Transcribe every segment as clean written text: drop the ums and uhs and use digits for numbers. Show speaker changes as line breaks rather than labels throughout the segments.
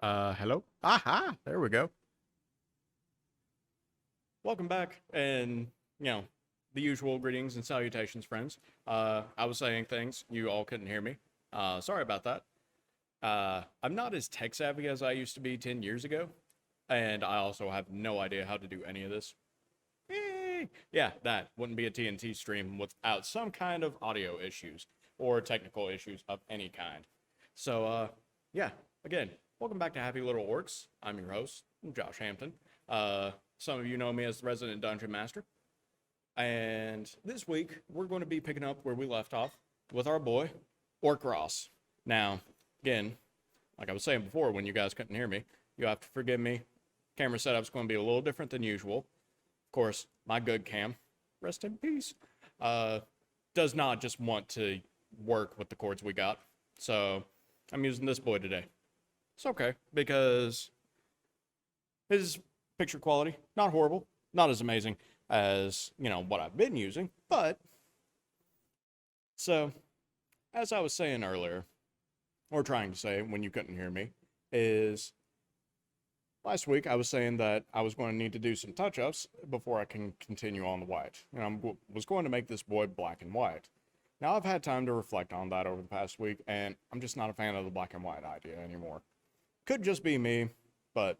Hello? Aha! There we go. Welcome back, and, you know, the usual greetings and salutations, friends. I was saying things, you all couldn't hear me. Sorry about that. I'm not as tech savvy as I used to be 10 years ago, and I also have no idea how to do any of this. Yeah, that wouldn't be a TNT stream without some kind of audio issues or technical issues of any kind. So, yeah, again, welcome back to Happy Little Orks. I'm your host, Josh Hampton. Some of you know me as the resident dungeon master. And this week, we're going to be picking up where we left off with our boy, Orc Ross. Now, again, like I was saying before, when you guys couldn't hear me, you have to forgive me. Camera setup's going to be a little different than usual. Of course, my good cam, rest in peace, uh, does not just want to work with the cords we got. So I'm using this boy today. It's okay because his picture quality, not horrible, not as amazing as, what I've been using, but so as I was saying earlier, or trying to say when you couldn't hear me, is last week I was saying that I was going to need to do some touch-ups before I can continue on the white. And I was going to make this boy black and white. Now I've had time to reflect on that over the past week, and I'm just not a fan of the black and white idea anymore. Could just be me, but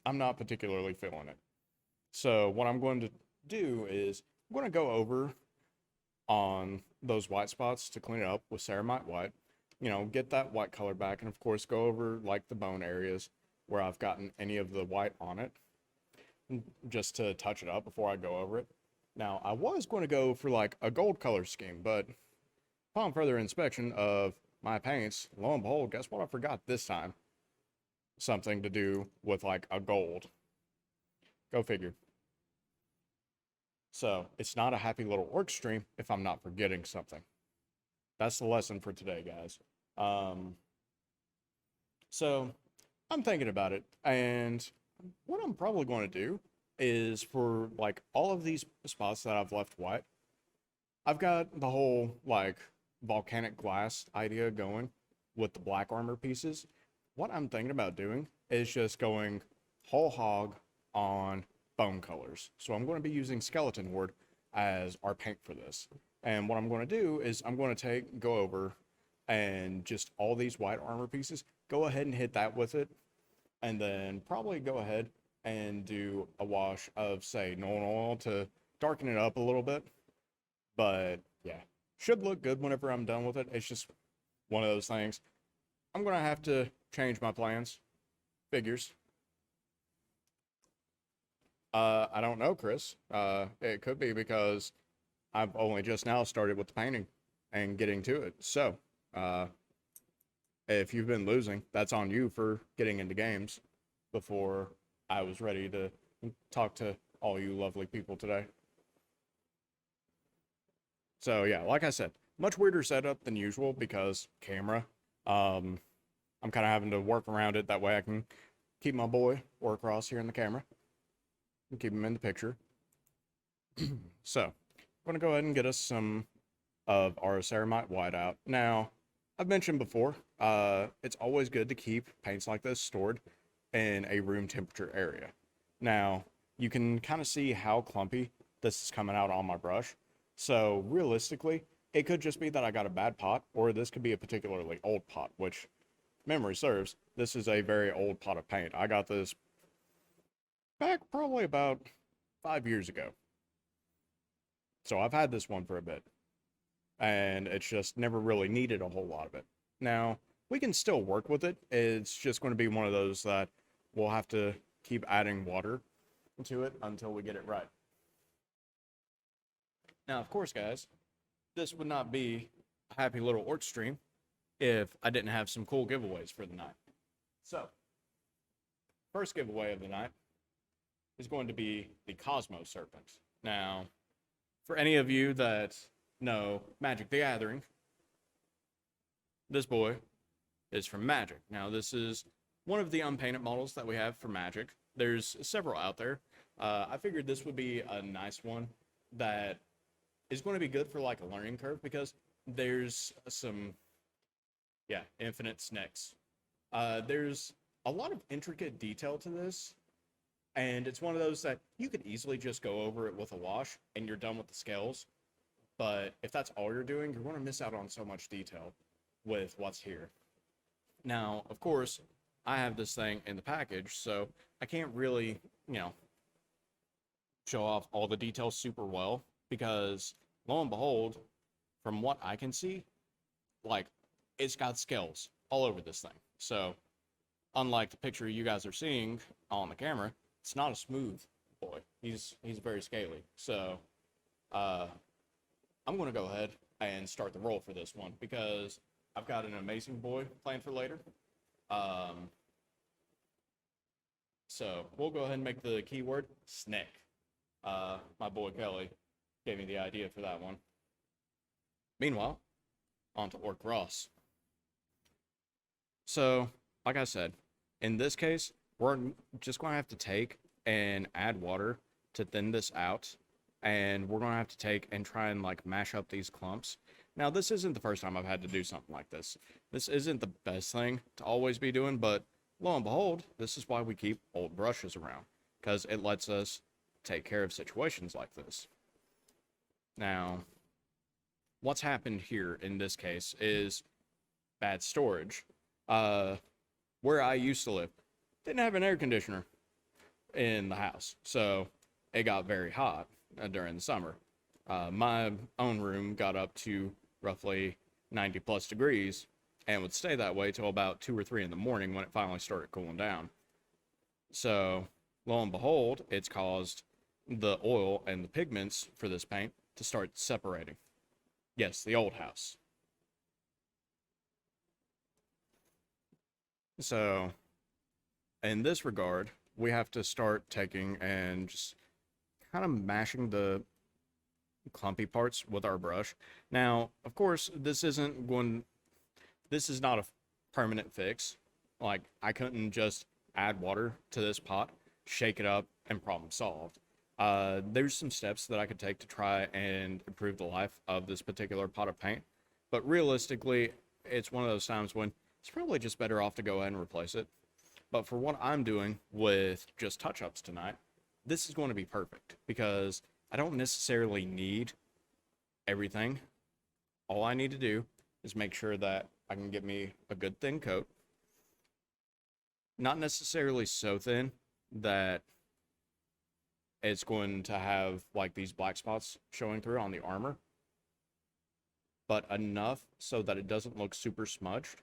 I'm not particularly feeling it. So what I'm going to do is I'm going to go over on those white spots to clean it up with ceramite white, get that white color back, and of course go over like the bone areas where I've gotten any of the white on it, just to touch it up before I go over it. Now, I was going to go for like a gold color scheme, but upon further inspection of my paints, lo and behold, guess what I forgot this time? Something to do with like a gold. Go figure. So, it's not a happy little orc stream if I'm not forgetting something. That's the lesson for today, guys. Um, so, I'm thinking about it, and what I'm probably going to do is for like all of these spots that I've left white, I've got the whole like volcanic glass idea going with the black armor pieces. What I'm thinking about doing is just going whole hog on bone colors. So I'm going to be using skeleton wood as our paint for this. And what I'm going to do is I'm going to go over and just all these white armor pieces, go ahead and hit that with it. And then probably go ahead and do a wash of, say, Nolan oil to darken it up a little bit. But yeah, should look good whenever I'm done with it. It's just one of those things. I'm going to have to change my plans. Figures. I don't know, Chris. It could be because I've only just now started with the painting and getting to it. So, if you've been losing, that's on you for getting into games before I was ready to talk to all you lovely people today. So yeah, like I said, much weirder setup than usual because camera. I'm kind of having to work around it that way I can keep my boy or across here in the camera and keep him in the picture. So, I'm going to go ahead and get us some of our ceramite white out. Now, I've mentioned before, it's always good to keep paints like this stored in a room temperature area. Now, you can kind of see how clumpy this is coming out on my brush. So, realistically, it could just be that I got a bad pot, or this could be a particularly old pot, which, memory serves, this is a very old pot of paint. I got this back probably about 5 years ago. So I've had this one for a bit, and it's just never really needed a whole lot of it. Now, we can still work with it. It's just going to be one of those that we'll have to keep adding water to it until we get it right. Now, of course, guys, this would not be a happy little orc stream if I didn't have some cool giveaways for the night. So, first giveaway of the night is going to be the Cosmo Serpent. Now, for any of you that know Magic the Gathering, this boy is from Magic. Now, this is one of the unpainted models that we have for Magic. There's several out there. I figured this would be a nice one that is going to be good for like a learning curve because there's some, infinite snakes There's a lot of intricate detail to this, and it's one of those that you could easily just go over it with a wash and you're done with the scales. But if that's all you're doing, you're going to miss out on so much detail with what's here. Now, of course, I have this thing in the package, so I can't really, you know, show off all the details super well because lo and behold, from what I can see, like it's got scales all over this thing. So, unlike the picture you guys are seeing on the camera, it's not a smooth boy. He's very scaly. So, I'm going to go ahead and start the roll for this one because I've got an amazing boy planned for later. So we'll go ahead and make the keyword snake. My boy Kelly gave me the idea for that one. Meanwhile, on to Orc Ross. So, like I said, in this case, we're just going to have to take and add water to thin this out. And we're going to have to take and try and like mash up these clumps. Now, this isn't the first time I've had to do something like this. This isn't the best thing to always be doing, but lo and behold, this is why we keep old brushes around, because it lets us take care of situations like this. Now, what's happened here in this case is bad storage. Where I used to live, didn't have an air conditioner in the house, so it got very hot during the summer. My own room got up to roughly 90 plus degrees and would stay that way till about 2 or 3 in the morning when it finally started cooling down. So, lo and behold, it's caused the oil and the pigments for this paint to start separating. Yes, the old house. So, in this regard, we have to start taking and just kind of mashing the clumpy parts with our brush. Now, of course, this is not a permanent fix. Like, I couldn't just add water to this pot, shake it up, and problem solved. There's some steps that I could take to try and improve the life of this particular pot of paint, but realistically, it's one of those times when it's probably just better off to go ahead and replace it. But for what I'm doing with just touch-ups tonight, this is going to be perfect because I don't necessarily need everything. All I need to do is make sure that I can get me a good thin coat. Not necessarily so thin that it's going to have like these black spots showing through on the armor, but enough so that it doesn't look super smudged.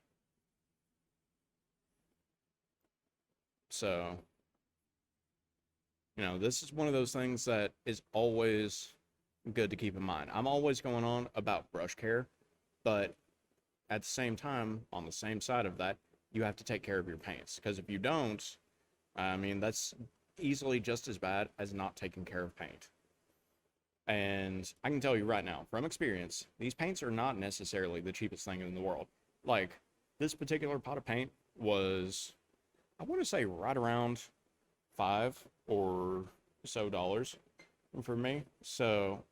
So, you know, this is one of those things that is always good to keep in mind. I'm always going on about brush care, but at the same time, on the same side of that, you have to take care of your paints. Because if you don't, I mean, that's easily just as bad as not taking care of paint. And I can tell you right now, from experience, these paints are not necessarily the cheapest thing in the world. Like, this particular pot of paint was, I want to say, right around $5 or so for me. So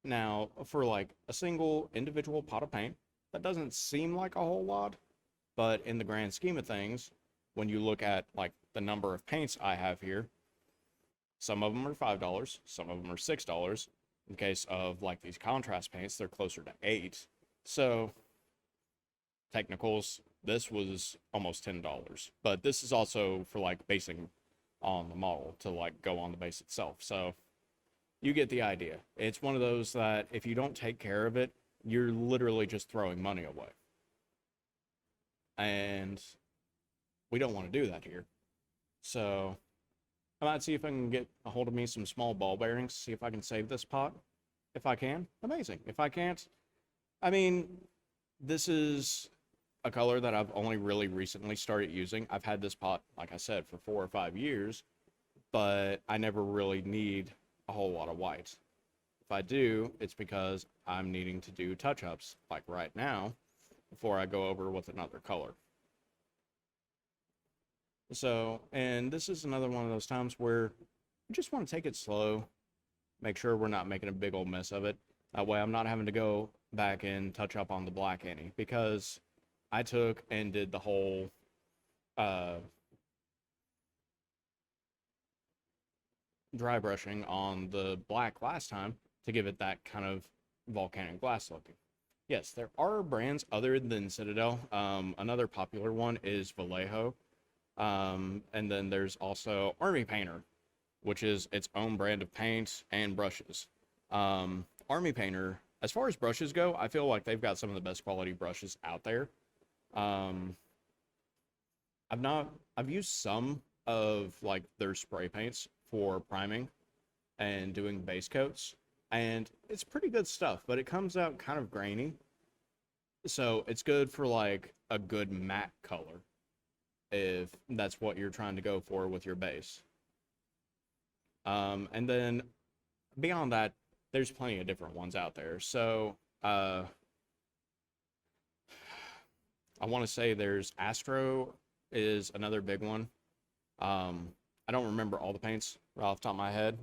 now for like a single individual pot of paint, that doesn't seem like a whole lot, but in the grand scheme of things, when you look at like the number of paints I have here, some of them are $5, some of them are $6. In case of like these contrast paints, they're closer to $8. So technicals, this was almost $10, but this is also for like basing on the model to like go on the base itself. So you get the idea. It's one of those that if you don't take care of it, you're literally just throwing money away. And we don't want to do that here. So I might see if I can get a hold of me some small ball bearings, see if I can save this pot. If I can, amazing. If I can't, I mean, this is a color that I've only really recently started using. I've had this pot, like I said, for 4 or 5 years, but I never really need a whole lot of white. If I do, it's because I'm needing to do touch-ups, like right now, before I go over with another color. So, and this is another one of those times where you just want to take it slow, make sure we're not making a big old mess of it. That way I'm not having to go back and touch up on the black any, because I took and did the whole uh, dry brushing on the black last time to give it that kind of volcanic glass looking. Yes, there are brands other than Citadel. Another popular one is Vallejo. And then there's also Army Painter, which is its own brand of paints and brushes. Army Painter, as far as brushes go, I feel like they've got some of the best quality brushes out there. Um, I've not, I've used some of like their spray paints for priming and doing base coats, and it's pretty good stuff, but it comes out kind of grainy. So it's good for like a good matte color if that's what you're trying to go for with your base. And then beyond that, there's plenty of different ones out there. So I want to say there's Astro is another big one. I don't remember all the paints right off the top of my head.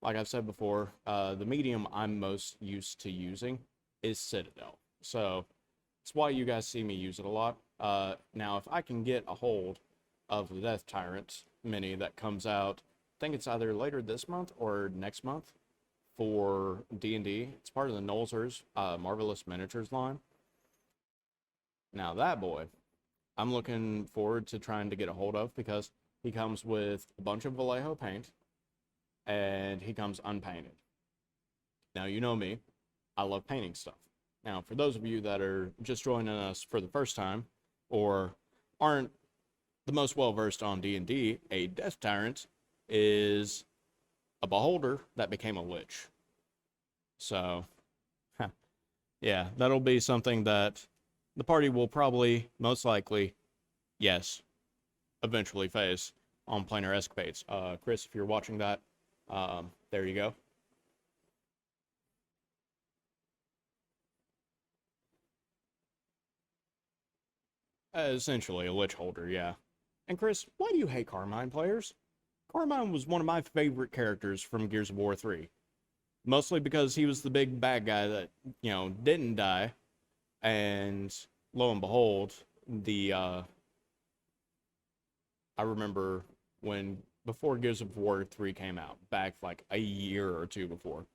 Like I've said before, the medium I'm most used to using is Citadel. So that's why you guys see me use it a lot. Now, if I can get a hold of the Death Tyrant mini that comes out, I think it's either later this month or next month for D&D. It's part of the Nolzur's Marvelous Miniatures line. Now that boy, I'm looking forward to trying to get a hold of because he comes with a bunch of Vallejo paint and he comes unpainted. Now, you know me, I love painting stuff. Now, for those of you that are just joining us for the first time or aren't the most well-versed on D&D, a Death Tyrant is a beholder that became a lich. So, yeah, that'll be something that the party will probably, most likely, yes, eventually face on Planar Escapades. Chris, if you're watching that, there you go. Essentially, a lich holder, yeah. And Chris, why do you hate Carmine players? Carmine was one of my favorite characters from Gears of War 3. Mostly because he was the big bad guy that, didn't die. And lo and behold, I remember when, before Gears of War 3 came out, back like a year or two before,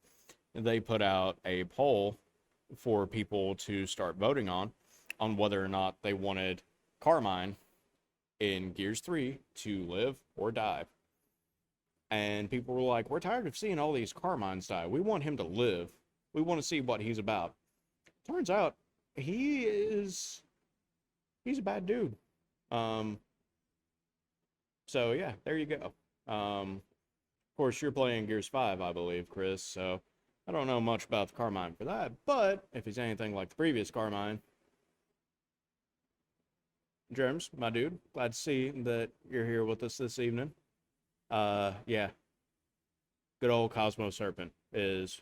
they put out a poll for people to start voting on whether or not they wanted Carmine in Gears 3 to live or die. And people were like, we're tired of seeing all these Carmines die. We want him to live. We want to see what he's about. Turns out he's a bad dude. So yeah, there you go. Of course, you're playing Gears 5, I believe, Chris, so I don't know much about the Carmine for that, but if he's anything like the previous Carmine, Germs, my dude, glad to see that you're here with us this evening. Yeah, good old Cosmo Serpent is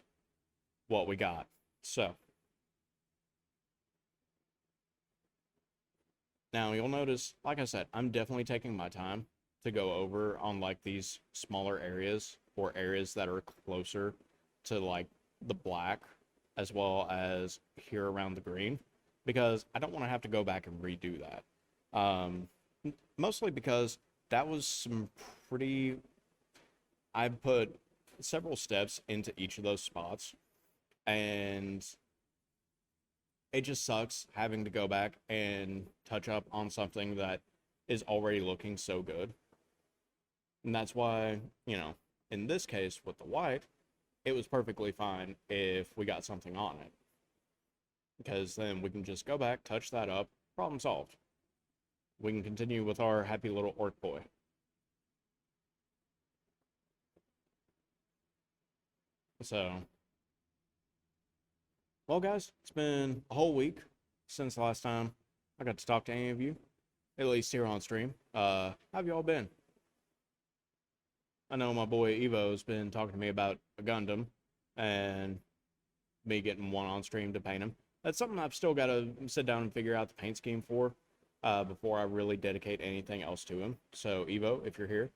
what we got. So, now you'll notice, like I said, I'm definitely taking my time to go over on like these smaller areas or areas that are closer to like the black as well as here around the green because I don't want to have to go back and redo that. Mostly because that was some pretty, I put several steps into each of those spots and it just sucks having to go back and touch up on something that is already looking so good. And that's why, in this case with the white, it was perfectly fine if we got something on it. Because then we can just go back, touch that up, problem solved. We can continue with our happy little orc boy. So, well, guys, it's been a whole week since the last time I got to talk to any of you, at least here on stream. How have y'all been? I know my boy Evo's been talking to me about a Gundam and me getting one on stream to paint him. That's something I've still got to sit down and figure out the paint scheme for before I really dedicate anything else to him. So, Evo, if you're here,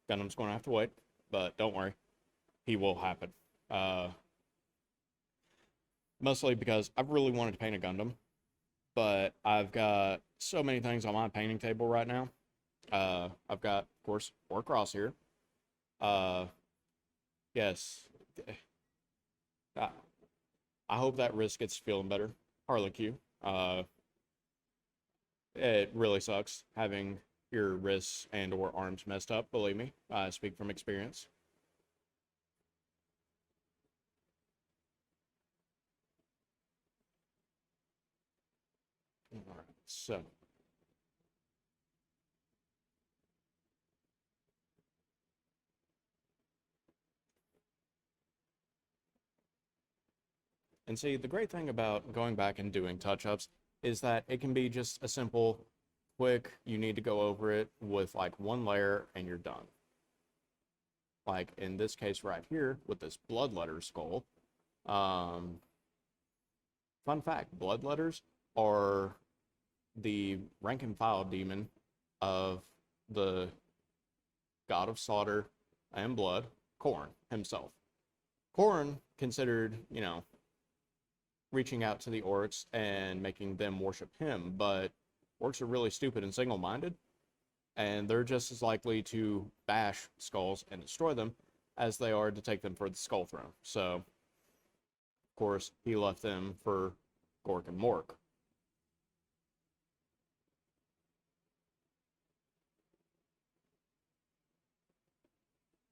Gundam's going to have to wait, but don't worry, he will happen. Mostly because I've really wanted to paint a Gundam, but I've got so many things on my painting table right now. I've got, of course, Orc Ross here. Uh, yes, I, I hope that wrist gets feeling better. Harley Q. It really sucks having your wrists and or arms messed up. Believe me, I speak from experience. All right, so and see, the great thing about going back and doing touch-ups is that it can be just a simple, quick, you need to go over it with like one layer and you're done. Like in this case right here with this bloodletter skull. Um, Fun fact, bloodletters are the rank and file demon of the god of slaughter and blood, Khorne himself. Khorne considered, reaching out to the orcs and making them worship him, but orcs are really stupid and single-minded, and they're just as likely to bash skulls and destroy them as they are to take them for the skull throne. So, of course, he left them for Gork and Mork.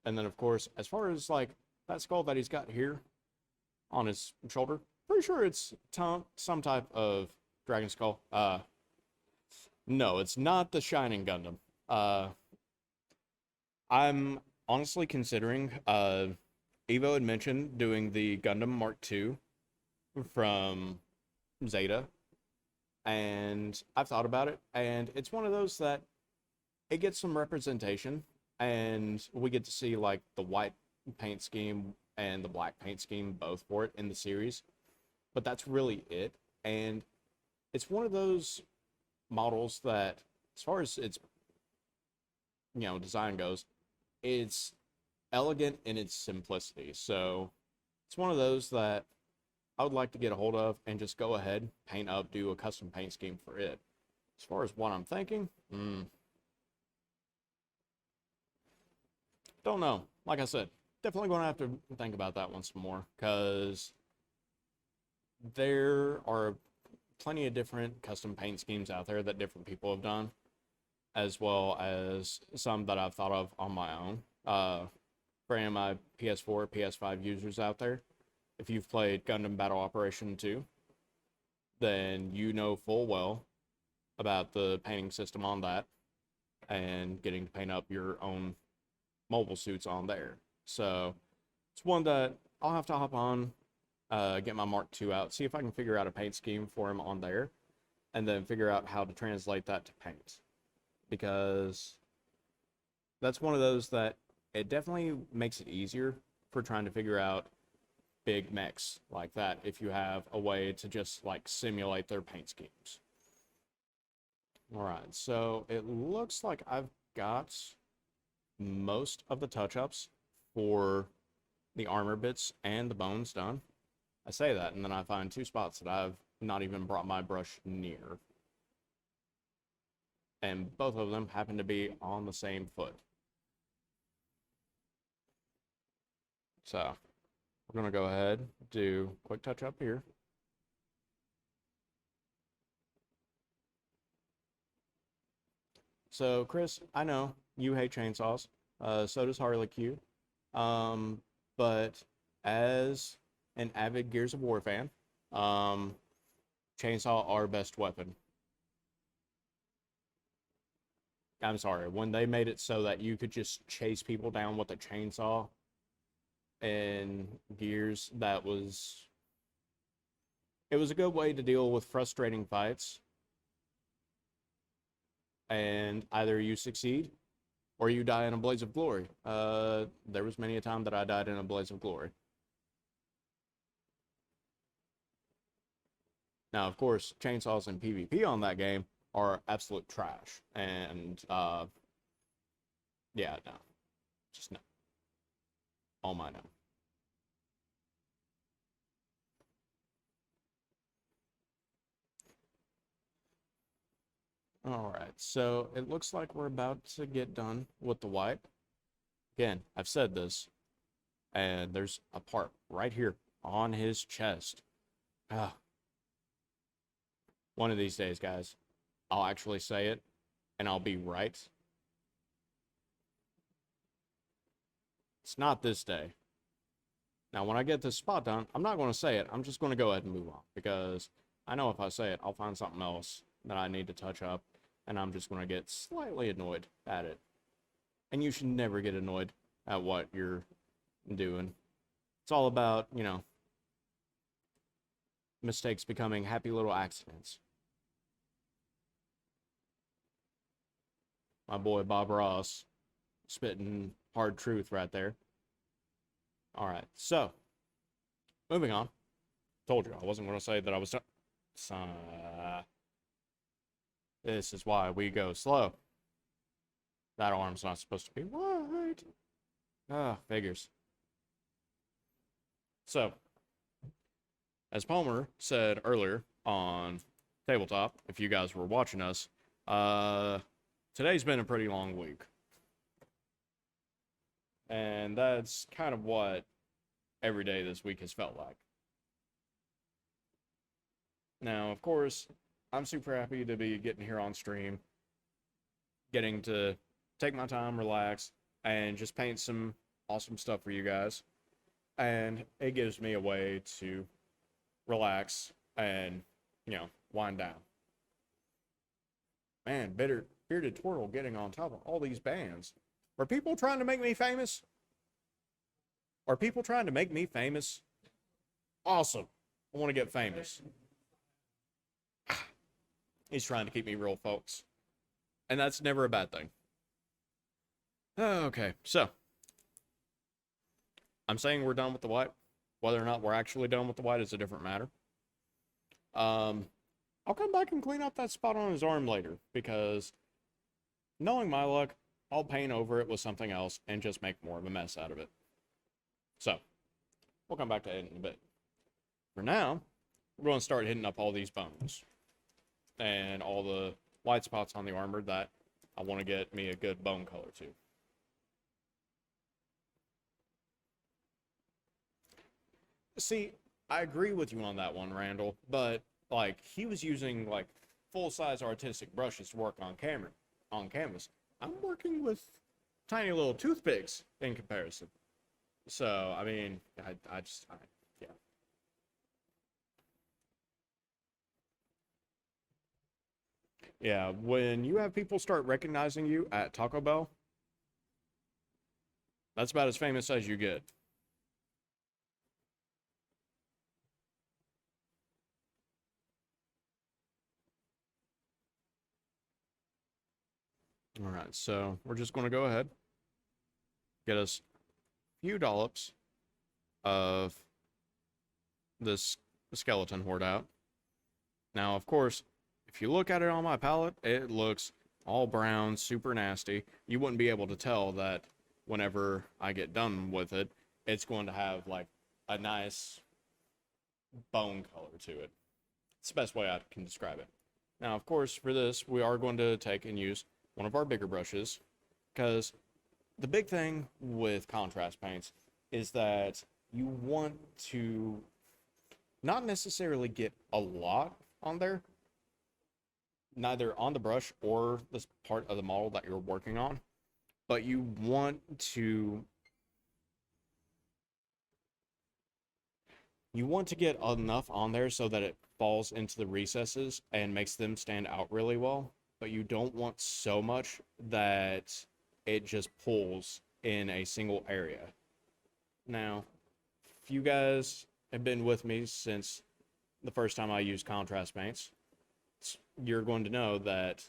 And then, of course, as far as like that skull that he's got here on his shoulder, pretty sure it's some type of dragon skull. No, it's not the Shining Gundam. Uh, I'm honestly considering. Evo had mentioned doing the Gundam Mark II from Zeta, and I've thought about it, and it's one of those that it gets some representation, and we get to see like the white paint scheme and the black paint scheme both for it in the series, but that's really it. And it's one of those models that, as far as its design goes, it's elegant in its simplicity. So it's one of those that I would like to get a hold of and just go ahead, paint up, do a custom paint scheme for it. As far as what I'm thinking, don't know. Like I said, definitely going to have to think about that one some more, because there are plenty of different custom paint schemes out there that different people have done, as well as some that I've thought of on my own. For any of my PS4, PS5 users out there, if you've played Gundam Battle Operation 2, then you know full well about the painting system on that and getting to paint up your own mobile suits on there. So it's one that I'll have to hop on, get my Mark II out, see if I can figure out a paint scheme for him on there, and then figure out how to translate that to paint. Because that's one of those that it definitely makes it easier for trying to figure out big mechs like that if you have a way to just like simulate their paint schemes. All right, so it looks like I've got most of the touch-ups for the armor bits and the bones done. I say that, and then I find two spots that I've not even brought my brush near. And both of them happen to be on the same foot. So, we're going to go ahead, do a quick touch-up here. So, Chris, I know you hate chainsaws. So does Harley Q. But as an avid Gears of War fan, chainsaw are best weapon. I'm sorry, when they made it so that you could just chase people down with a chainsaw in Gears, it was a good way to deal with frustrating fights. And either you succeed or you die in a blaze of glory. There was many a time that I died in a blaze of glory. Now, of course, chainsaws and PvP on that game are absolute trash. And, yeah, no. Just no. All my no. All right, so it looks like we're about to get done with the white. Again, I've said this, and there's a part right here on his chest. Ah, one of these days, guys, I'll actually say it, and I'll be right. It's not this day. Now, when I get this spot done, I'm not going to say it. I'm just going to go ahead and move on, because I know if I say it, I'll find something else that I need to touch up, and I'm just going to get slightly annoyed at it. And you should never get annoyed at what you're doing. It's all about, mistakes becoming happy little accidents. My boy Bob Ross spitting hard truth right there. All right, so moving on. Told you I wasn't going to say that I was done. This is why we go slow. That arm's not supposed to be wide. Figures. So, as Palmer said earlier on Tabletop, if you guys were watching us, today's been a pretty long week. And that's kind of what every day this week has felt like. Now, of course, I'm super happy to be getting here on stream, getting to take my time, relax, and just paint some awesome stuff for you guys. And it gives me a way to relax and, wind down. Man, Bearded Twirl getting on top of all these bands. Are people trying to make me famous? Are people trying to make me famous? Awesome. I want to get famous. He's trying to keep me real, folks. And that's never a bad thing. Okay, so. I'm saying we're done with the white. Whether or not we're actually done with the white is a different matter. I'll come back and clean up that spot on his arm later, because knowing my luck, I'll paint over it with something else and just make more of a mess out of it. So, we'll come back to it in a bit. For now, we're going to start hitting up all these bones and all the white spots on the armor that I want to get me a good bone color to. See, I agree with you on that one, Randall, but, he was using, full-size artistic brushes to work on canvas. I'm working with tiny little toothpicks in comparison. So, I mean, yeah. Yeah, when you have people start recognizing you at Taco Bell, that's about as famous as you get. All right, so we're just going to go ahead, get us a few dollops of this skeleton horde out. Now, of course, if you look at it on my palette, it looks all brown, super nasty. You wouldn't be able to tell that whenever I get done with it, it's going to have, a nice bone color to it. It's the best way I can describe it. Now, of course, for this, we are going to take and use one of our bigger brushes, because the big thing with contrast paints is that you want to not necessarily get a lot on there, neither on the brush or this part of the model that you're working on, but you want to get enough on there so that it falls into the recesses and makes them stand out really well, but you don't want so much that it just pulls in a single area. Now, if you guys have been with me since the first time I used contrast paints, you're going to know that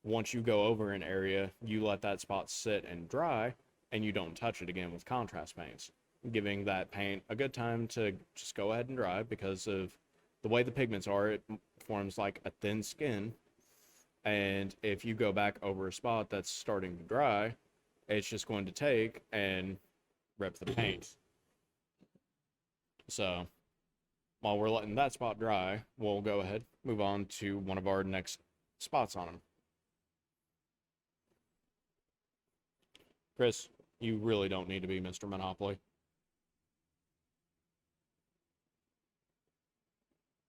once you go over an area, you let that spot sit and dry, and you don't touch it again with contrast paints, giving that paint a good time to just go ahead and dry. Because of the way the pigments are, it forms like a thin skin, and if you go back over a spot that's starting to dry, it's just going to take and rip the paint. So while we're letting that spot dry, we'll go ahead, move on to one of our next spots on them. Chris, you really don't need to be Mr. Monopoly.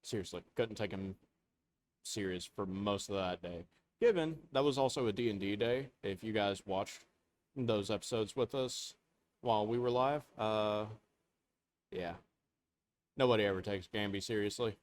Seriously, couldn't take him serious for most of that day. Given that was also a D&D day, if you guys watched those episodes with us while we were live, yeah. Nobody ever takes Gamby seriously.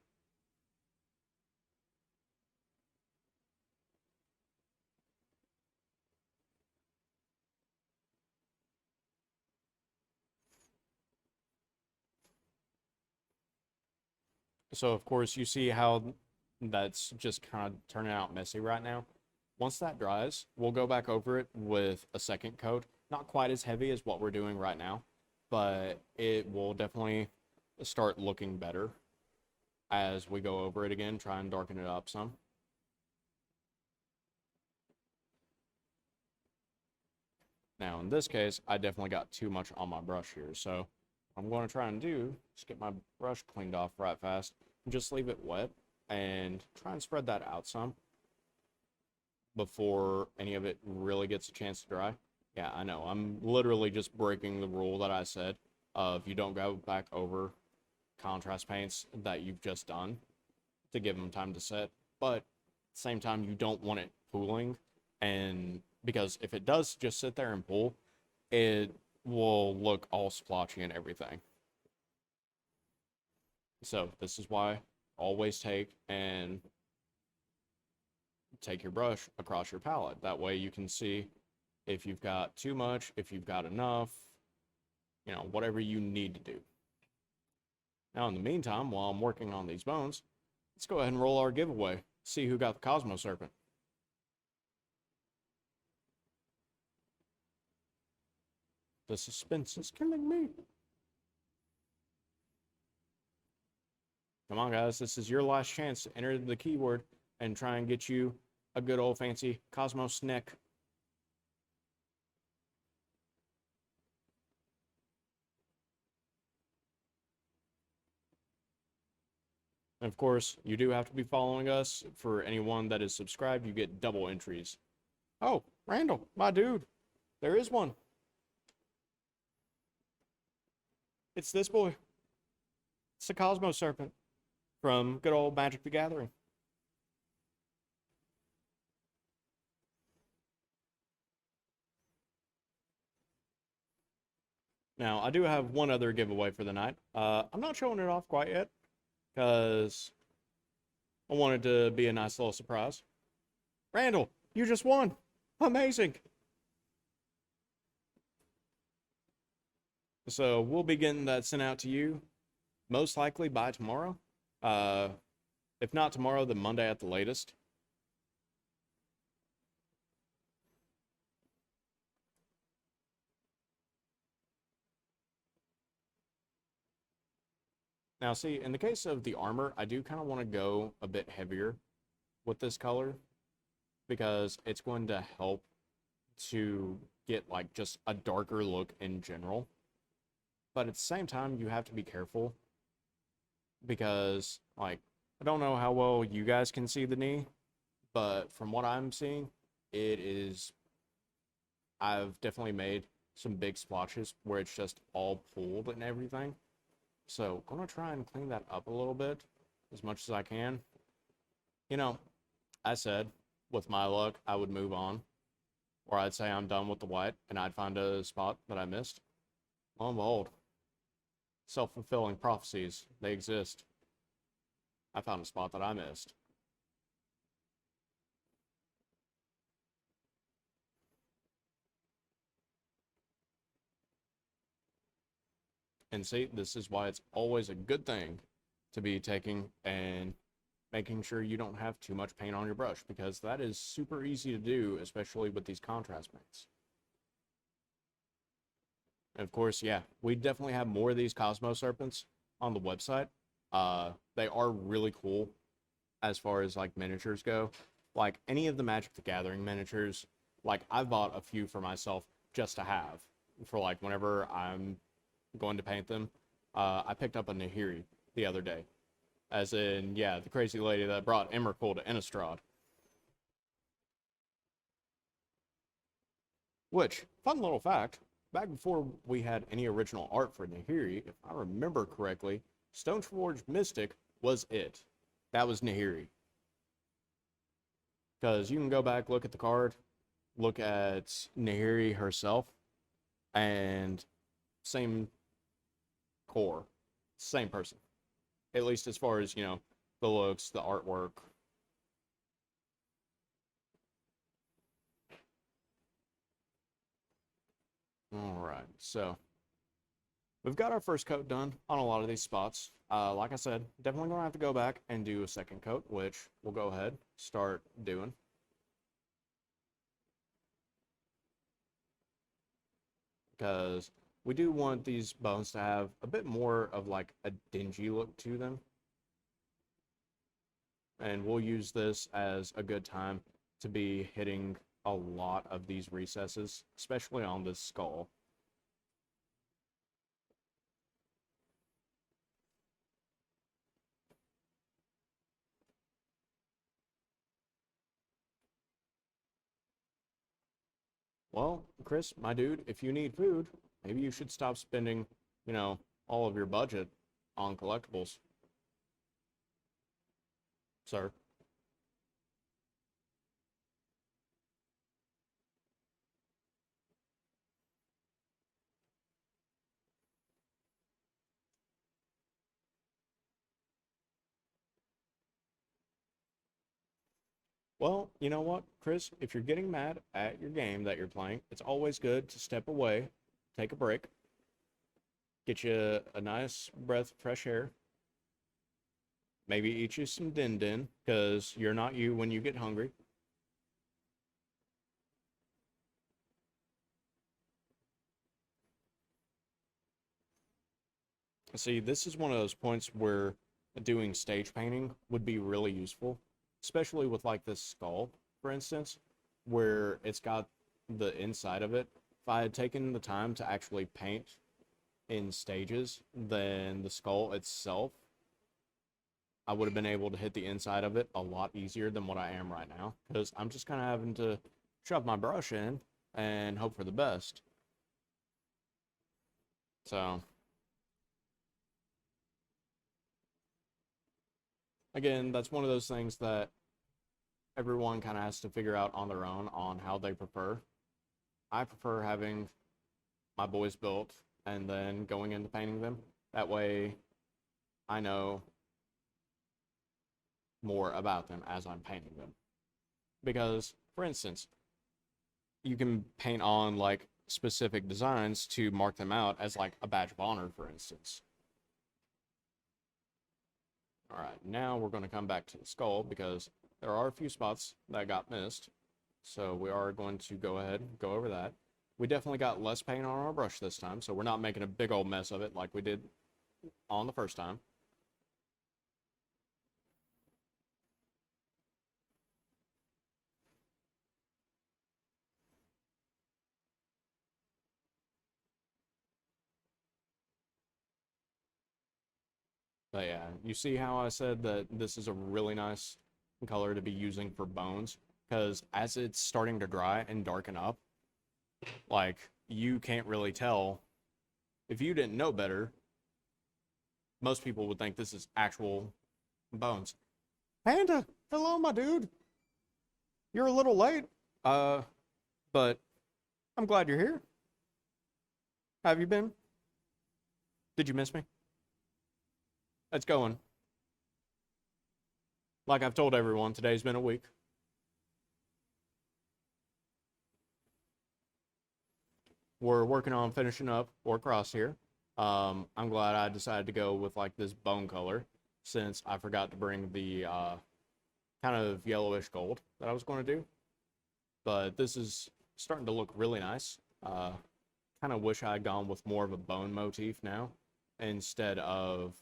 So, of course, you see how that's just kind of turning out messy right now. Once that dries, we'll go back over it with a second coat. Not quite as heavy as what we're doing right now, but it will definitely start looking better as we go over it again, try and darken it up some. Now, in this case, I definitely got too much on my brush here, so what I'm going to try and do is get my brush cleaned off right fast and just leave it wet and try and spread that out some before any of it really gets a chance to dry. Yeah, I know. I'm literally just breaking the rule that I said of you don't go back over contrast paints that you've just done to give them time to set. But at the same time, you don't want it pooling. And because if it does just sit there and pool, it will look all splotchy and everything. So this is why always take your brush across your palette. That way you can see if you've got too much, if you've got enough, you know, whatever you need to do. Now, in the meantime, while I'm working on these bones, let's go ahead and roll our giveaway. See who got the Cosmo Serpent. The suspense is killing me. Come on, guys. This is your last chance to enter the keyword and try and get you a good old fancy Cosmo Snick. And of course, you do have to be following us. For anyone that is subscribed, you get double entries. Oh, Randall, my dude. There is one. It's this boy. It's the Cosmo Serpent from good old Magic the Gathering. Now, I do have one other giveaway for the night. I'm not showing it off quite yet because I wanted to be a nice little surprise. Randall, you just won. Amazing. So we'll be getting that sent out to you most likely by tomorrow. If not tomorrow, then Monday at the latest. Now, see, in the case of the armor, I do kind of want to go a bit heavier with this color because it's going to help to get like just a darker look in general. But at the same time, you have to be careful because, like, I don't know how well you guys can see the knee, but from what I'm seeing, I've definitely made some big splotches where it's just all pulled and everything. So I'm going to try and clean that up a little bit as much as I can. You know, I said with my luck, I would move on. Or I'd say I'm done with the white and I'd find a spot that I missed. Lo and behold, self-fulfilling prophecies, they exist. I found a spot that I missed. And see, this is why it's always a good thing to be taking and making sure you don't have too much paint on your brush, because that is super easy to do, especially with these contrast paints. And of course, yeah, we definitely have more of these Cosmo Serpents on the website. They are really cool as far as like miniatures go. Like any of the Magic the Gathering miniatures, like I've bought a few for myself just to have for like whenever I'm going to paint them. I picked up a Nahiri the other day. As in, yeah, the crazy lady that brought Emrakul to Innistrad. Which, fun little fact, back before we had any original art for Nahiri, if I remember correctly, Stoneforge Mystic was it. That was Nahiri. Because you can go back, look at the card, look at Nahiri herself, and same core, same person. At least as far as, the looks, the artwork. Alright, so we've got our first coat done on a lot of these spots. Like I said, definitely going to have to go back and do a second coat, which we'll go ahead, start doing. Because we do want these bones to have a bit more of like a dingy look to them. And we'll use this as a good time to be hitting a lot of these recesses, especially on this skull. Well, Chris, my dude, if you need food, maybe you should stop spending, all of your budget on collectibles, sir. Well, you know what, Chris? If you're getting mad at your game that you're playing, it's always good to step away, take a break, get you a nice breath of fresh air, maybe eat you some din din, because you're not you when you get hungry. See, this is one of those points where doing stage painting would be really useful, especially with like this skull, for instance, where it's got the inside of it. If I had taken the time to actually paint in stages, then the skull itself, I would have been able to hit the inside of it a lot easier than what I am right now, because I'm just kind of having to shove my brush in and hope for the best. So, again, that's one of those things that everyone kind of has to figure out on their own on how they prefer. I prefer having my boys built and then going into painting them. That way I know more about them as I'm painting them. Because, for instance, you can paint on like specific designs to mark them out as like a badge of honor, for instance. All right, now we're going to come back to the skull because there are a few spots that got missed. So we are going to go ahead and go over that. We definitely got less paint on our brush this time, so we're not making a big old mess of it like we did on the first time. But yeah, you see how I said that this is a really nice color to be using for bones? Because as it's starting to dry and darken up, like, you can't really tell. If you didn't know better, most people would think this is actual bones. Panda, hello, my dude. You're a little late. Uh, but I'm glad you're here. How have you been? Did you miss me? It's going. Like I've told everyone, today's been a week. We're working on finishing up Orc Cross here. I'm glad I decided to go with like this bone color since I forgot to bring the kind of yellowish gold that I was going to do. But this is starting to look really nice. Kind of wish I had gone with more of a bone motif now instead of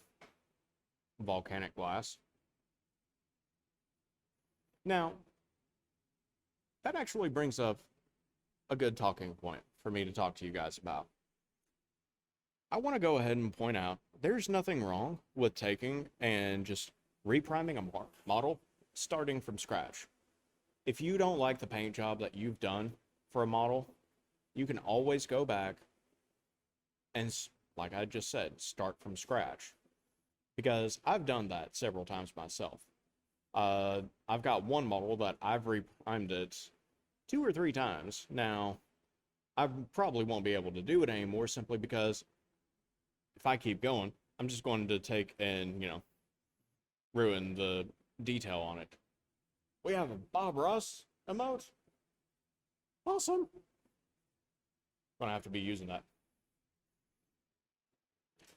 volcanic glass. Now, that actually brings up a good talking point for me to talk to you guys about. I want to go ahead and point out there's nothing wrong with taking and just repriming a model starting from scratch. If you don't like the paint job that you've done for a model, you can always go back and, like I just said, start from scratch. Because I've done that several times myself. I've got one model that I've reprimed it 2 or 3 times. Now, I probably won't be able to do it anymore simply because if I keep going, I'm just going to take and, ruin the detail on it. We have a Bob Ross emote. Awesome. Gonna have to be using that.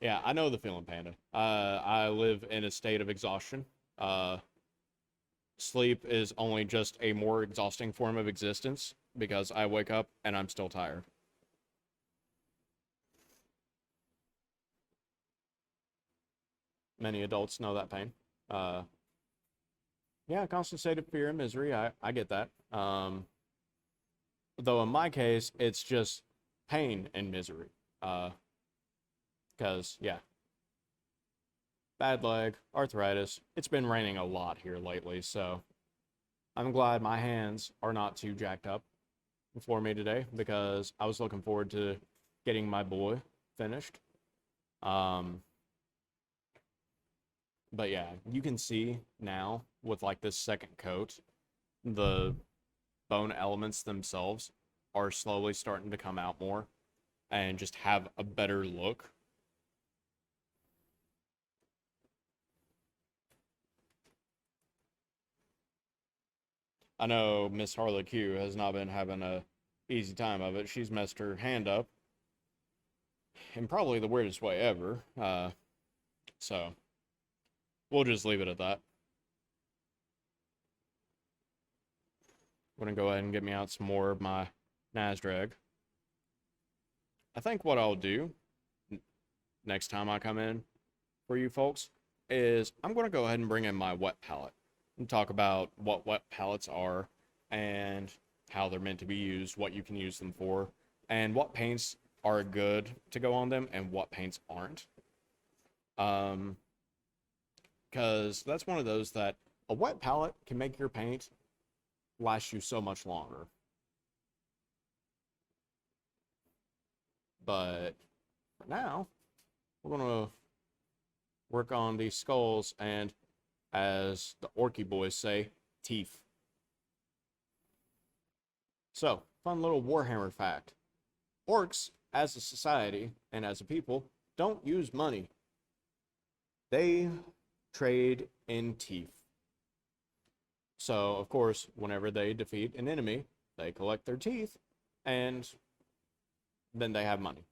Yeah, I know the feeling, Panda. I live in a state of exhaustion. Sleep is only just a more exhausting form of existence because I wake up and I'm still tired. Many adults know that pain. Yeah, constant state of fear and misery. I get that. Though in my case, it's just pain and misery. Because, yeah, bad leg, arthritis. It's been raining a lot here lately, so I'm glad my hands are not too jacked up for me today because I was looking forward to getting my boy finished. But yeah, you can see now with like this second coat, the bone elements themselves are slowly starting to come out more and just have a better look. I know Miss Harley Q has not been having a easy time of it. She's messed her hand up in probably the weirdest way ever. So we'll just leave it at that. I'm gonna go ahead and get me out some more of my Nasdrag. I think what I'll do next time I come in for you folks is I'm gonna go ahead and bring in my wet palette and talk about what wet palettes are and how they're meant to be used, what you can use them for, and what paints are good to go on them and what paints aren't. Because that's one of those that a wet palette can make your paint last you so much longer. But for now, we're going to work on these skulls and, as the Orky boys say, teeth. So, fun little Warhammer fact. Orcs, as a society and as a people, don't use money. They trade in teeth. So, of course, whenever they defeat an enemy, they collect their teeth, and then they have money.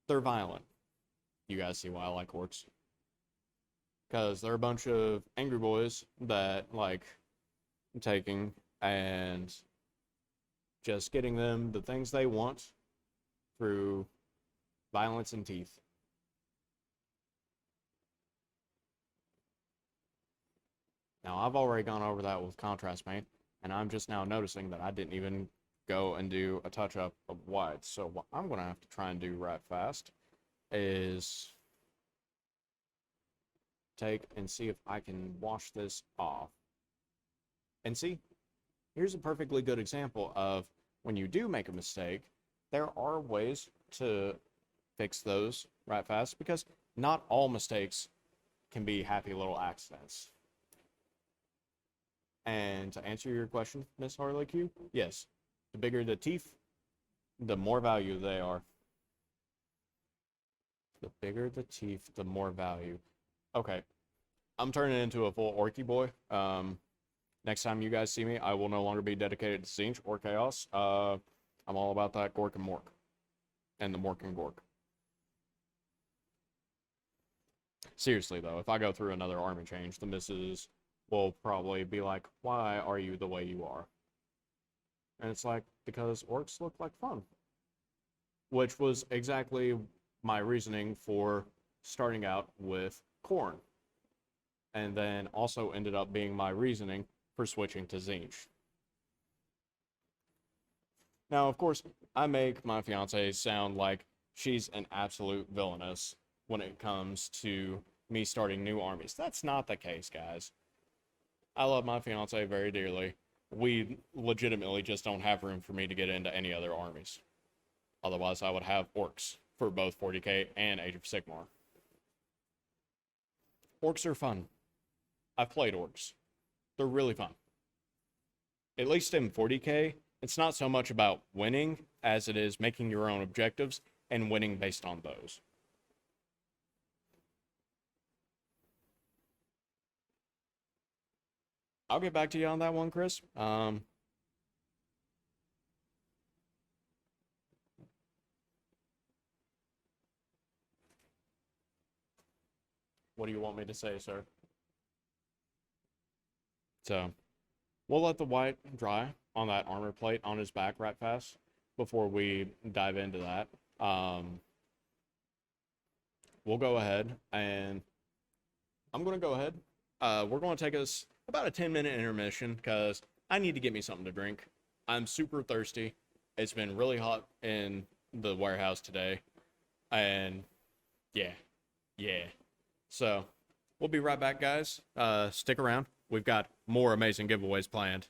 They're violent. You guys see why I like orcs. Because they're a bunch of angry boys that like taking and just getting them the things they want through violence and teeth. Now, I've already gone over that with contrast paint, and I'm just now noticing that I didn't even go and do a touch-up of whites. So what I'm going to have to try and do right fast is take and see if I can wash this off. And see, here's a perfectly good example of when you do make a mistake, there are ways to fix those right fast because not all mistakes can be happy little accidents. And to answer your question, Miss Harley Q, yes, the bigger the teeth, the more value they are. The bigger the teeth, the more value. Okay, I'm turning into a full Orky boy. Next time you guys see me, I will no longer be dedicated to Zinch or Chaos. I'm all about that Gork and Mork. And the Mork and Gork. Seriously, though, if I go through another army change, the missus will probably be like, why are you the way you are? And it's like, because orcs look like fun. Which was exactly my reasoning for starting out with Khorne. And then also ended up being my reasoning for switching to Zinch. Now, of course, I make my fiance sound like she's an absolute villainess when it comes to me starting new armies. That's not the case, guys. I love my fiance very dearly. we legitimately just don't have room for me to get into any other armies. Otherwise, I would have orcs for both 40k and Age of Sigmar. Orcs are fun. I've played orcs. They're really fun. At least in 40k, it's not so much about winning as it is making your own objectives and winning based on those. I'll get back to you on that one, Chris. What do you want me to say, sir? So, we'll let the white dry on that armor plate on his back right fast before we dive into that. We'll go ahead and I'm going to go ahead. We're going to take us about a 10-minute intermission because I need to get me something to drink. I'm super thirsty. It's been really hot in the warehouse today. And yeah. So we'll be right back, guys. Stick around. We've got more amazing giveaways planned.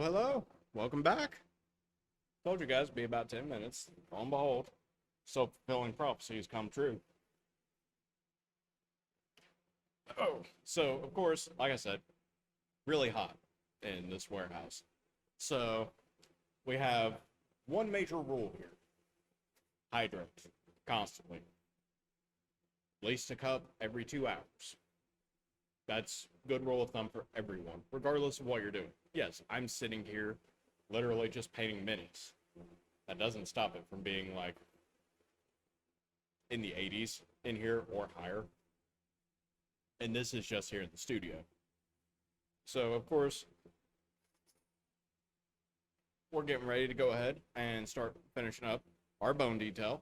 Hello. Welcome back. Told you guys it'd be about 10 minutes. Lo and behold, self-fulfilling prophecies come true. Oh, so of course, like I said, really hot in this warehouse. So we have one major rule here: hydrate constantly, at least a cup every 2 hours. That's good rule of thumb for everyone, regardless of what you're doing. Yes, I'm sitting here literally just painting minis. That doesn't stop it from being like in the 80s in here or higher. And this is just here in the studio. So, of course, we're getting ready to go ahead and start finishing up our bone detail.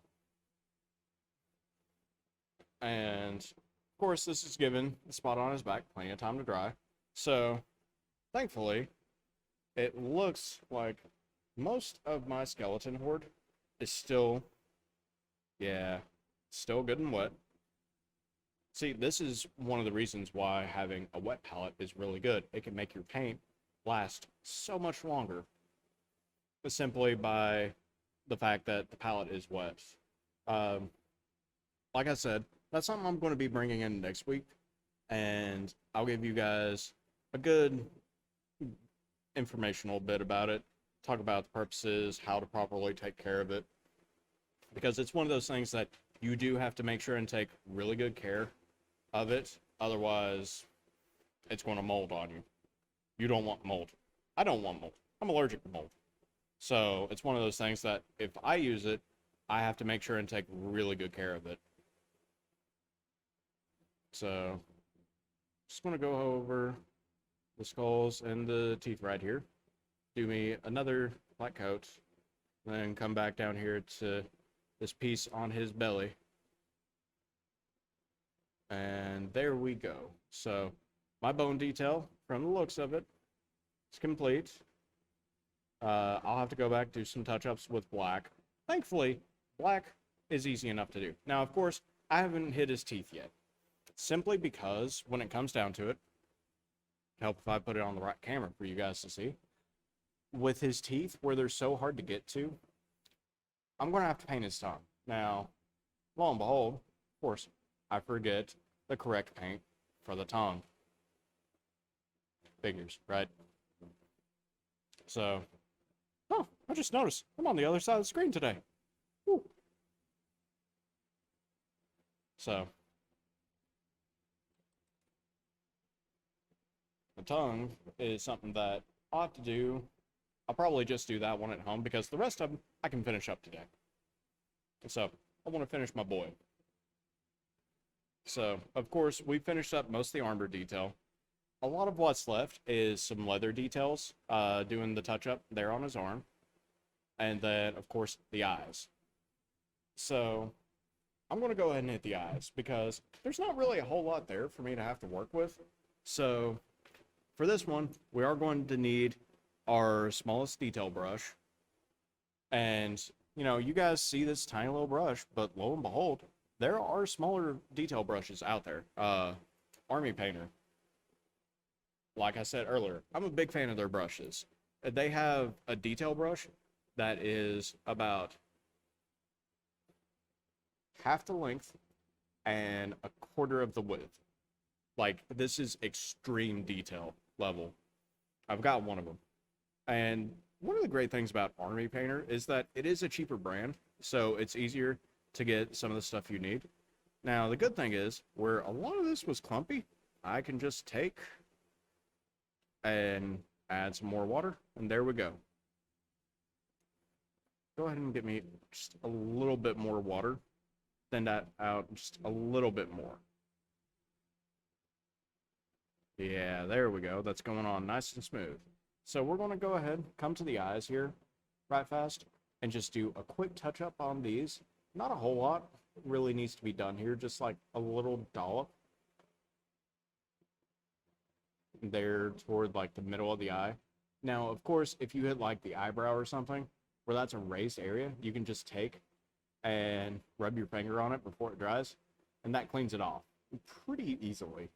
And of course, this is given the spot on his back plenty of time to dry. So, thankfully, it looks like most of my skeleton horde is still, still good and wet. See, this is one of the reasons why having a wet palette is really good. It can make your paint last so much longer, but simply by the fact that the palette is wet. Like I said, that's something I'm going to be bringing in next week, and I'll give you guys a good informational bit about it, talk about the purposes, how to properly take care of it, because it's one of those things that you do have to make sure and take really good care of it, otherwise it's going to mold on you. You don't want mold. I don't want mold. I'm allergic to mold. So it's one of those things that if I use it, I have to make sure and take really good care of it. So just want to go over the skulls and the teeth right here. Do me another black coat, then come back down here to this piece on his belly. And there we go. So my bone detail, from the looks of it, is complete. I'll have to go back, do some touch-ups with black. Thankfully, black is easy enough to do. Now, of course, I haven't hit his teeth yet, simply because when it comes down to it, help if I put it on the right camera for you guys to see, with his teeth, where they're so hard to get to, I'm going to have to paint his tongue. Now, lo and behold, of course, I forget the correct paint for the tongue. Figures, right? So, oh, I just noticed I'm on the other side of the screen today. Woo. So, the tongue is something that I'll have to do. I'll probably just do that one at home because the rest of them I can finish up today. So, I want to finish my boy. So, of course, we finished up most of the armor detail. A lot of what's left is some leather details, doing the touch-up there on his arm. And then, of course, the eyes. So, I'm going to go ahead and hit the eyes because there's not really a whole lot there for me to have to work with. So, for this one, we are going to need our smallest detail brush. And, you know, you guys see this tiny little brush, but lo and behold, there are smaller detail brushes out there. Army Painter. Like I said earlier, I'm a big fan of their brushes. They have a detail brush that is about half the length and a quarter of the width. Like, this is extreme detail level. I've got one of them. And one of the great things about Army Painter is that it is a cheaper brand, so it's easier to get some of the stuff you need. Now, the good thing is, where a lot of this was clumpy, I can just take and add some more water, and there we go. Go ahead and get me just a little bit more water. Send that out just a little bit more. Yeah, there we go. That's going on nice and smooth. So we're going to go ahead, come to the eyes here right fast, and just do a quick touch-up on these. Not a whole lot really needs to be done here, just like a little dollop there toward like the middle of the eye. Now, of course, if you hit like the eyebrow or something where that's a raised area, you can just take and rub your finger on it before it dries, and that cleans it off pretty easily.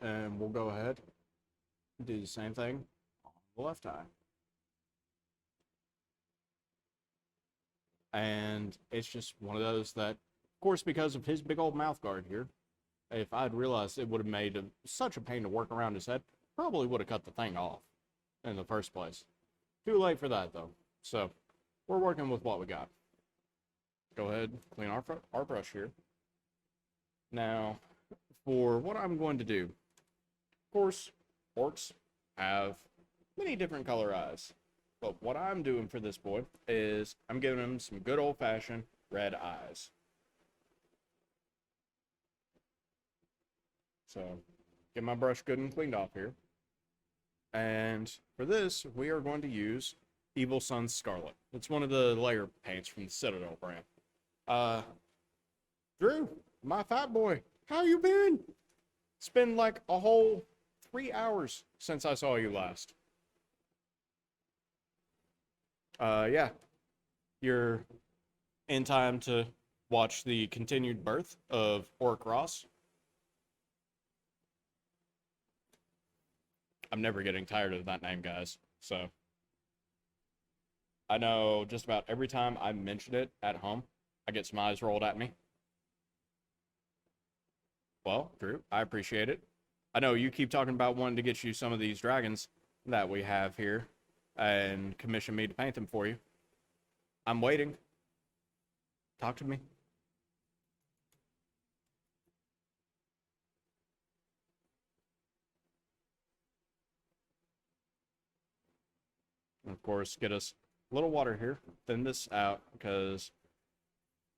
And we'll go ahead and do the same thing on the left eye. And it's just one of those that, of course, because of his big old mouth guard here, if I'd realized it would have made such a pain to work around his head, probably would have cut the thing off in the first place. Too late for that, though. So, we're working with what we got. Go ahead, clean our brush here. Now, for what I'm going to do, of course, orcs have many different color eyes. But what I'm doing for this boy is I'm giving him some good old-fashioned red eyes. So, get my brush good and cleaned off here. And for this, we are going to use Evil Sun's Scarlet. It's one of the layer paints from the Citadel brand. Drew, my fat boy, how you been? It's been like a whole 3 hours since I saw you last. Yeah, you're in time to watch the continued birth of Orc Ross. I'm never getting tired of that name, guys. So, I know just about every time I mention it at home, I get some eyes rolled at me. Well, Drew, I appreciate it. I know you keep talking about wanting to get you some of these dragons that we have here and commission me to paint them for you. I'm waiting. Talk to me. And of course, get us a little water here. Thin this out because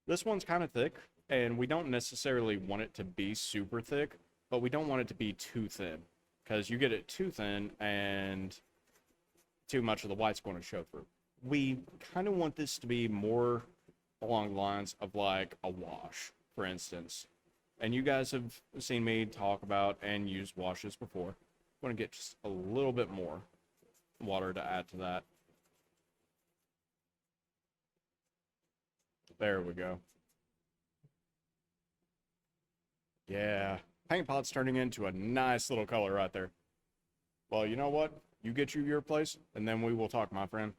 this one's kind of thick and we don't necessarily want it to be super thick, but we don't want it to be too thin because you get it too thin and too much of the white's going to show through. We kind of want this to be more along the lines of like a wash, for instance. And you guys have seen me talk about and use washes before. I'm going to get just a little bit more water to add to that. There we go. Yeah, paint pot's turning into a nice little color right there. Well, you know what? You get you your place, and then we will talk, my friend.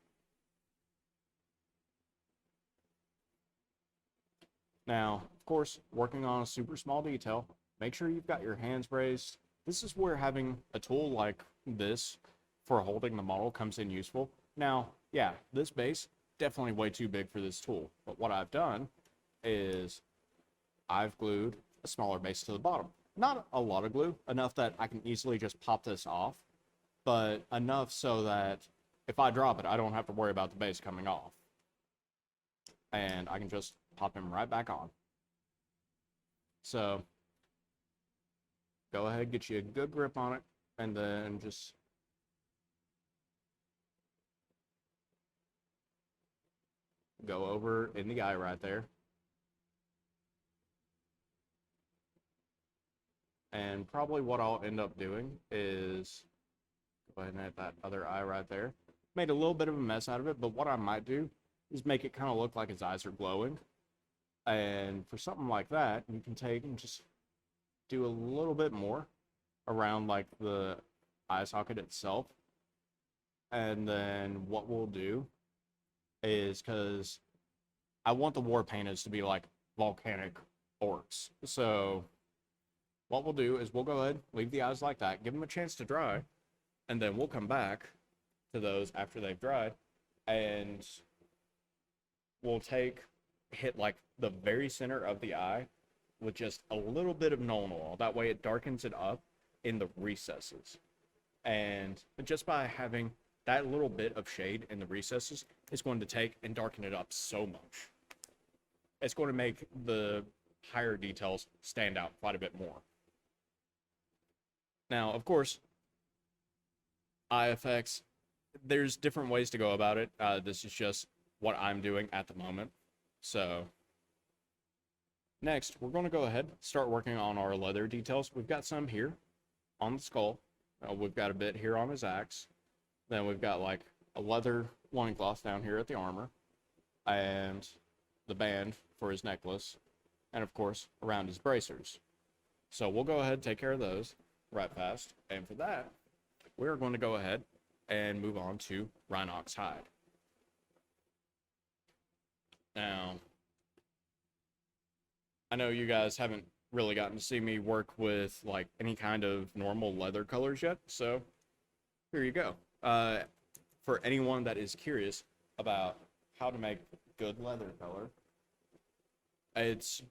Now, of course, working on a super small detail, make sure you've got your hands braced. This is where having a tool like this for holding the model comes in useful. Now, yeah, this base, definitely way too big for this tool. But what I've done is I've glued a smaller base to the bottom. Not a lot of glue, enough that I can easily just pop this off, but enough so that if I drop it, I don't have to worry about the base coming off. And I can just pop him right back on. So, go ahead, get you a good grip on it, and then just go over in the eye right there. And probably what I'll end up doing is go ahead and add that other eye right there. Made a little bit of a mess out of it, but what I might do is make it kind of look like his eyes are glowing. And for something like that, you can take and just do a little bit more around like the eye socket itself. And then what we'll do is, because I want the war painters to be like volcanic orcs. So what we'll do is we'll go ahead, leave the eyes like that, give them a chance to dry, and then we'll come back to those after they've dried, and we'll hit like the very center of the eye with just a little bit of Nuln Oil. That way it darkens it up in the recesses. And just by having that little bit of shade in the recesses, it's going to take and darken it up so much. It's going to make the higher details stand out quite a bit more. Now, of course, eye effects, there's different ways to go about it. This is just what I'm doing at the moment. So, next, we're going to go ahead, start working on our leather details. We've got some here on the skull. We've got a bit here on his axe. Then we've got like a leather loincloth down here at the armor. And the band for his necklace. And of course, around his bracers. So we'll go ahead and take care of those right fast. And for that, we're going to go ahead and move on to rhinox hide. Now, I know you guys haven't really gotten to see me work with like any kind of normal leather colors yet, so here you go. For anyone that is curious about how to make good leather color, it's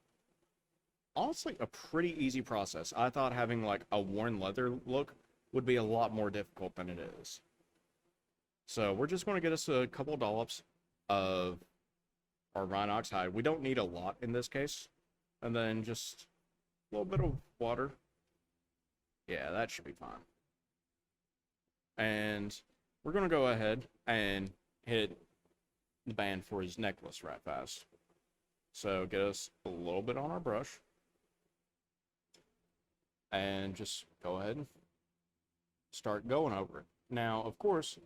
honestly a pretty easy process. I thought having like a worn leather look would be a lot more difficult than it is. So we're just going to get us a couple of dollops of our rhinox hide. We don't need a lot in this case. And then just a little bit of water. Yeah, that should be fine. And we're going to go ahead and hit the band for his necklace right fast. So get us a little bit on our brush. And just go ahead and start going over it. Now, of course,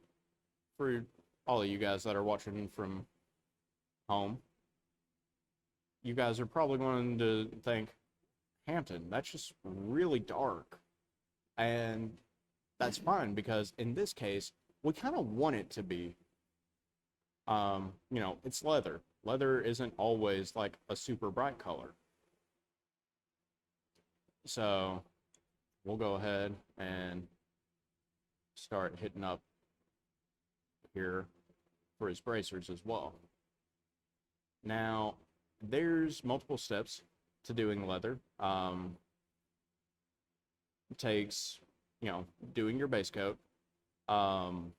for all of you guys that are watching from home, you guys are probably going to think, Hampton, that's just really dark. And that's fine, because in this case, we kind of want it to be, it's leather. Leather isn't always like a super bright color. So we'll go ahead and start hitting up here for his bracers as well. Now, there's multiple steps to doing leather. It takes, doing your base coat, and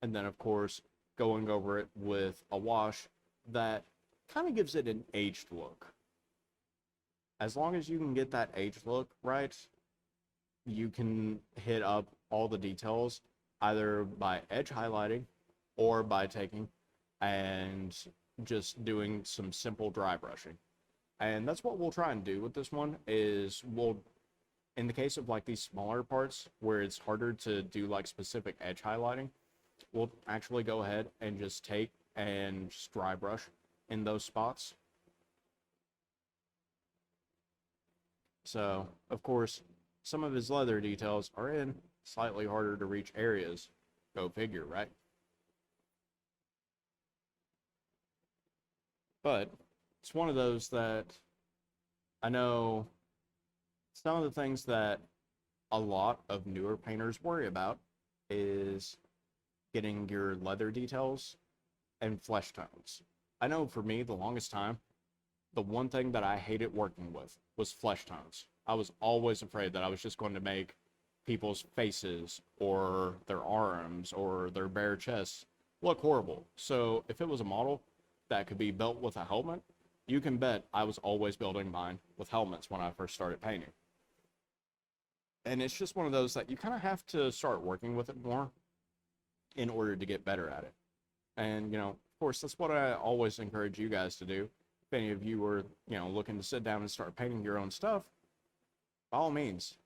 then of course going over it with a wash that kind of gives it an aged look. As long as you can get that aged look right, you can hit up all the details either by edge highlighting or by taking and just doing some simple dry brushing. And that's what we'll try and do with this one. Is we'll, in the case of like these smaller parts where it's harder to do like specific edge highlighting, we'll actually go ahead and just take and just dry brush in those spots. So of course some of his leather details are in slightly harder to reach areas. Go figure, right? But it's one of those that I know some of the things that a lot of newer painters worry about is getting your leather details and flesh tones. I know for me, the longest time, the one thing that I hated working with was flesh tones. I was always afraid that I was just going to make people's faces or their arms or their bare chests look horrible. So if it was a model that could be built with a helmet, you can bet I was always building mine with helmets when I first started painting. And it's just one of those that you kind of have to start working with it more in order to get better at it. And, of course, that's what I always encourage you guys to do. If any of you are, looking to sit down and start painting your own stuff, by all means,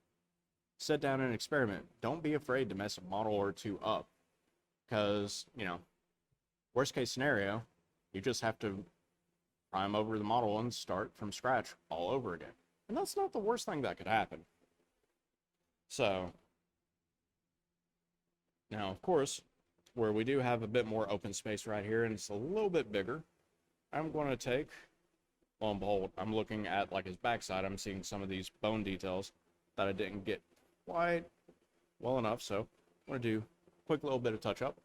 sit down and experiment. Don't be afraid to mess a model or two up. Because, worst case scenario, you just have to prime over the model and start from scratch all over again. And that's not the worst thing that could happen. So, now, of course, where we do have a bit more open space right here, and it's a little bit bigger, I'm going to take, lo and behold, I'm looking at like his backside, I'm seeing some of these bone details that I didn't get quite well enough, so I'm going to do a quick little bit of touch up.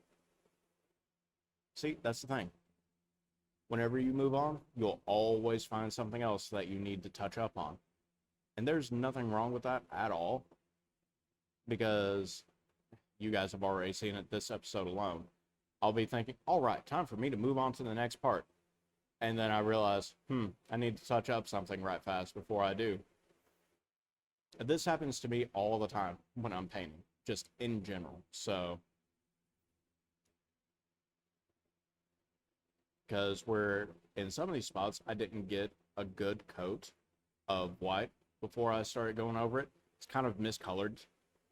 See, that's the thing. Whenever you move on, you'll always find something else that you need to touch up on. And there's nothing wrong with that at all, because you guys have already seen it this episode alone. I'll be thinking, all right, time for me to move on to the next part. And then I realize, I need to touch up something right fast before I do. This happens to me all the time when I'm painting, just in general. So, because where in some of these spots I didn't get a good coat of white before I started going over it, it's kind of miscolored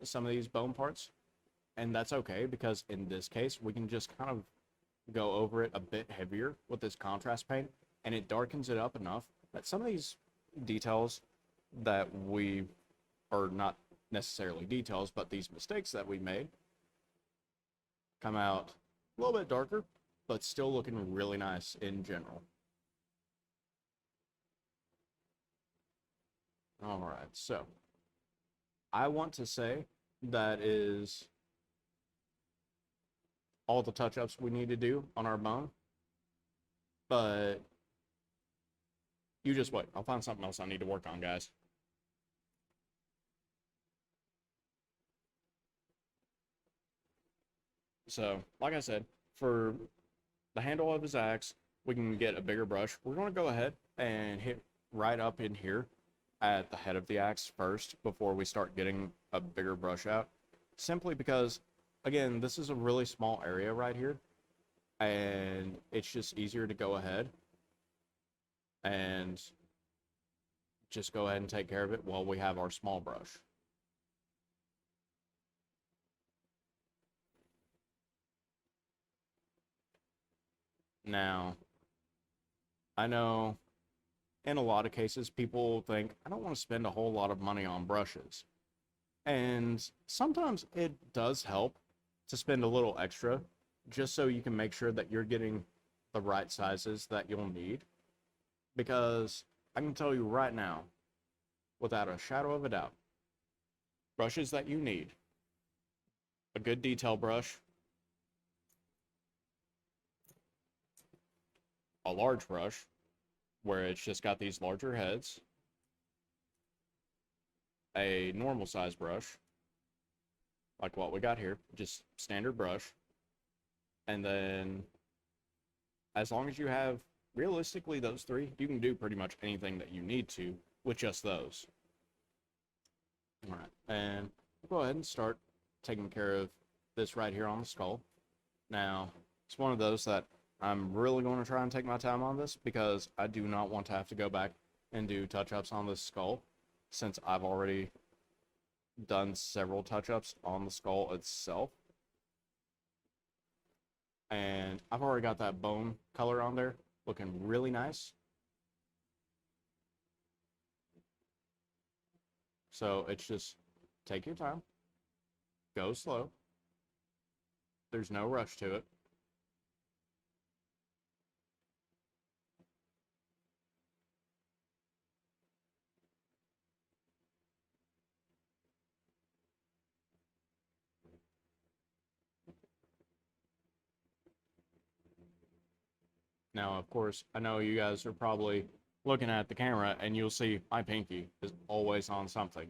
some of these bone parts. And that's okay, because in this case, we can just kind of go over it a bit heavier with this contrast paint, and it darkens it up enough that some of these details that we, or not necessarily details, but these mistakes that we made, come out a little bit darker, but still looking really nice in general. All right, so I want to say that is all the touch-ups we need to do on our bone, but you just wait. I'll find something else I need to work on, guys. So, like I said, for the handle of his axe, we can get a bigger brush. We're going to go ahead and hit right up in here at the head of the axe first before we start getting a bigger brush out. Simply because, again, this is a really small area right here, and it's just easier to go ahead and just go ahead and take care of it while we have our small brush. Now, I know in a lot of cases, people think, I don't want to spend a whole lot of money on brushes. And sometimes it does help to spend a little extra just so you can make sure that you're getting the right sizes that you'll need. Because I can tell you right now, without a shadow of a doubt, brushes that you need, a good detail brush, a large brush, where it's just got these larger heads, a normal size brush, like what we got here, just standard brush, and then as long as you have realistically those three, you can do pretty much anything that you need to with just those. All right, and we'll go ahead and start taking care of this right here on the skull. Now, it's one of those that I'm really going to try and take my time on this because I do not want to have to go back and do touch-ups on this skull since I've already done several touch-ups on the skull itself. And I've already got that bone color on there looking really nice. So it's just take your time, go slow. There's no rush to it. Now, of course, I know you guys are probably looking at the camera and you'll see my pinky is always on something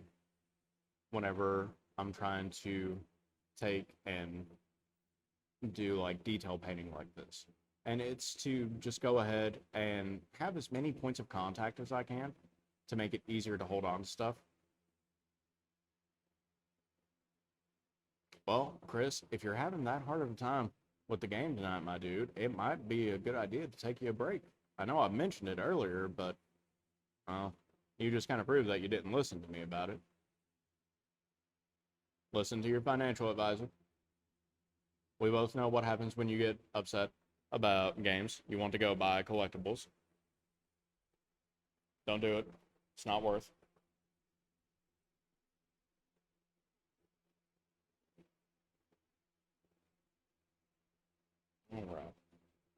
whenever I'm trying to take and do like detail painting like this. And it's to just go ahead and have as many points of contact as I can to make it easier to hold on to stuff. Well, Chris, if you're having that hard of a time with the game tonight, my dude, it might be a good idea to take you a break. I know I mentioned it earlier, but you just kind of proved that you didn't listen to me about it. Listen to your financial advisor. We both know what happens when you get upset about games. You want to go buy collectibles. Don't do it. It's not worth. All right.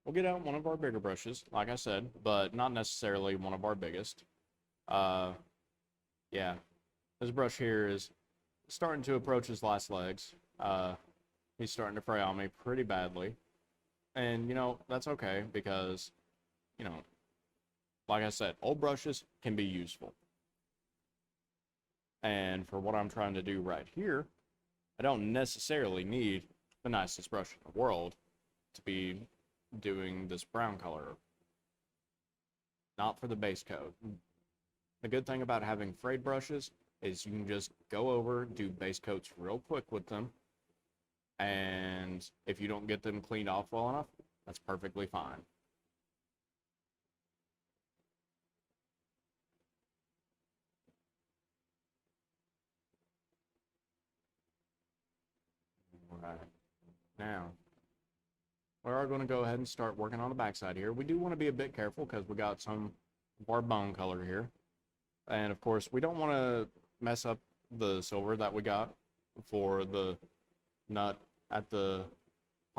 We'll get out one of our bigger brushes, like I said, but not necessarily one of our biggest. Uh, yeah, this brush here is starting to approach his last legs. He's starting to fray on me pretty badly. And, you know, that's okay because, you know, like I said, old brushes can be useful. And for what I'm trying to do right here, I don't necessarily need the nicest brush in the world to be doing this brown color. Not for the base coat. The good thing about having frayed brushes is you can just go over, do base coats real quick with them, and if you don't get them cleaned off well enough, that's perfectly fine. All right. Now, we are going to go ahead and start working on the backside here. We do want to be a bit careful because we got some of our bone color here. And of course, we don't want to mess up the silver that we got for the nut at the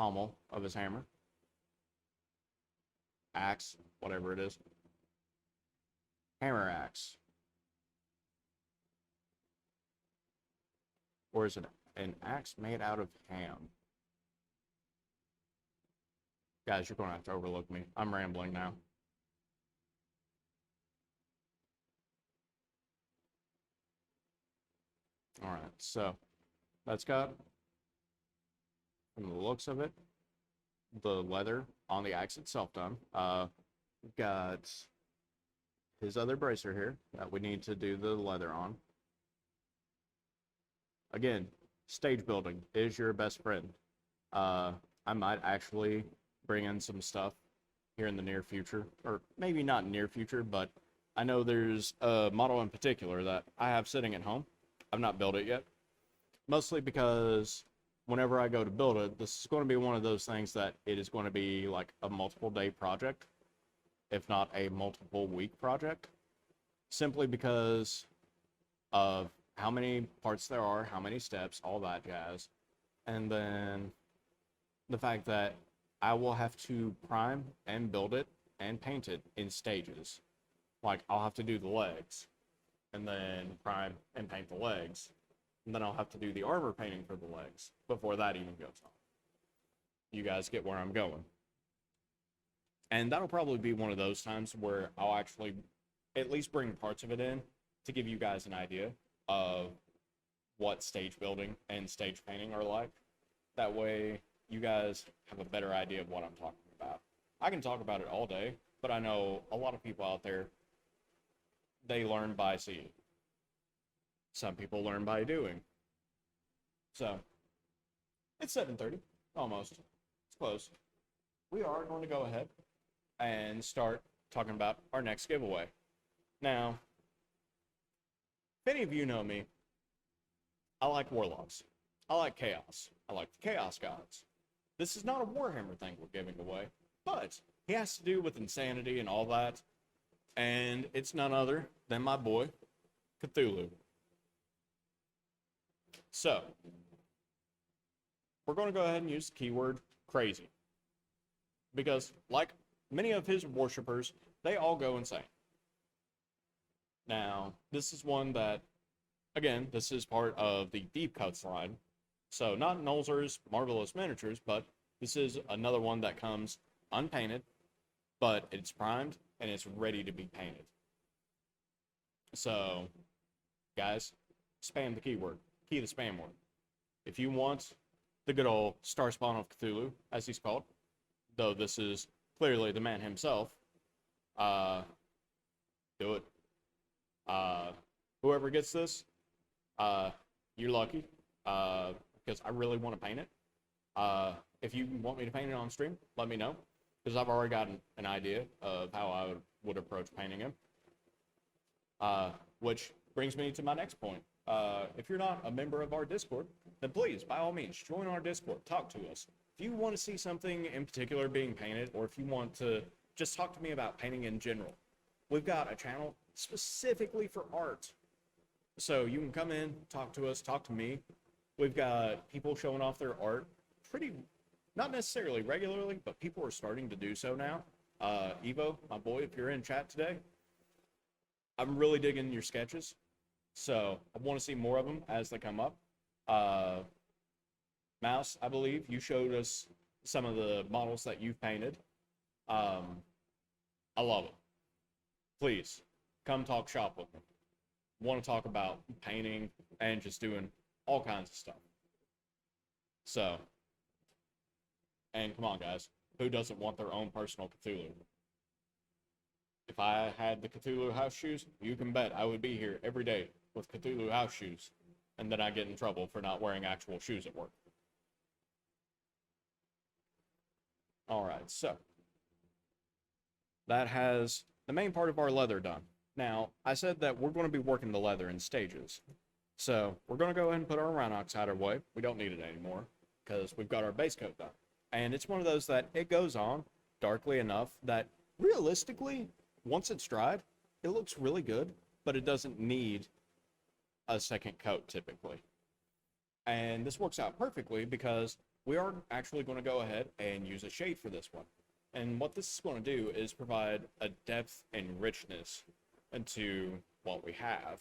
pommel of his hammer, axe, whatever it is, hammer axe, or is it an axe made out of ham? Guys, you're gonna have to overlook me. I'm rambling now. All right, so that's got, from the looks of it, the leather on the axe itself done. We've got his other bracer here that we need to do the leather on. Again, stage building is your best friend. I might actually bring in some stuff here in the near future, or maybe not near future, but I know there's a model in particular that I have sitting at home. I've not built it yet, mostly because whenever I go to build it, this is going to be one of those things that it is going to be like a multiple day project, if not a multiple week project, simply because of how many parts there are, how many steps, all that jazz. And then the fact that I will have to prime and build it and paint it in stages. Like, I'll have to do the legs, and then prime and paint the legs. And then I'll have to do the armor painting for the legs before that even goes on. You guys get where I'm going. And that'll probably be one of those times where I'll actually at least bring parts of it in to give you guys an idea of what stage building and stage painting are like. That way you guys have a better idea of what I'm talking about. I can talk about it all day, but I know a lot of people out there, they learn by seeing. Some people learn by doing. So, it's 7:30, almost. It's close. We are going to go ahead and start talking about our next giveaway. Now, if any of you know me, I like warlocks. I like chaos. I like the chaos gods. This is not a Warhammer thing we're giving away, but he has to do with insanity and all that, and it's none other than my boy, Cthulhu. So, we're going to go ahead and use the keyword crazy, because like many of his worshippers, they all go insane. Now, this is one that, again, this is part of the Deep Cuts line. So, not Nolzur's Marvelous Miniatures, but this is another one that comes unpainted, but it's primed and it's ready to be painted. So, guys, spam the keyword. Key the spam word. If you want the good old Starspawn of Cthulhu, as he's called, though this is clearly the man himself, do it. Whoever gets this, you're lucky, because I really want to paint it. If you want me to paint it on stream, let me know, because I've already got an idea of how I would approach painting him. Which brings me to my next point. If you're not a member of our Discord, then please, by all means, join our Discord. Talk to us. If you want to see something in particular being painted, or if you want to just talk to me about painting in general, we've got a channel specifically for art. So you can come in, talk to us, talk to me. We've got people showing off their art pretty, not necessarily regularly, but people are starting to do so now. Evo, my boy, if you're in chat today, I'm really digging your sketches. So I want to see more of them as they come up. Mouse, I believe you showed us some of the models that you've painted. I love it. Please come talk shop with me. Want to talk about painting and just doing all kinds of stuff. So, and come on, guys, who doesn't want their own personal Cthulhu? If I had the Cthulhu house shoes, you can bet I would be here every day with Cthulhu house shoes, and then I get in trouble for not wearing actual shoes at work. All right, so that has the main part of our leather done. Now, I said that we're going to be working the leather in stages. So we're going to go ahead and put our Rhinox out of the way. We don't need it anymore because we've got our base coat done. And it's one of those that it goes on darkly enough that realistically, once it's dried, it looks really good, but it doesn't need a second coat typically. And this works out perfectly because we are actually going to go ahead and use a shade for this one. And what this is going to do is provide a depth and richness into what we have.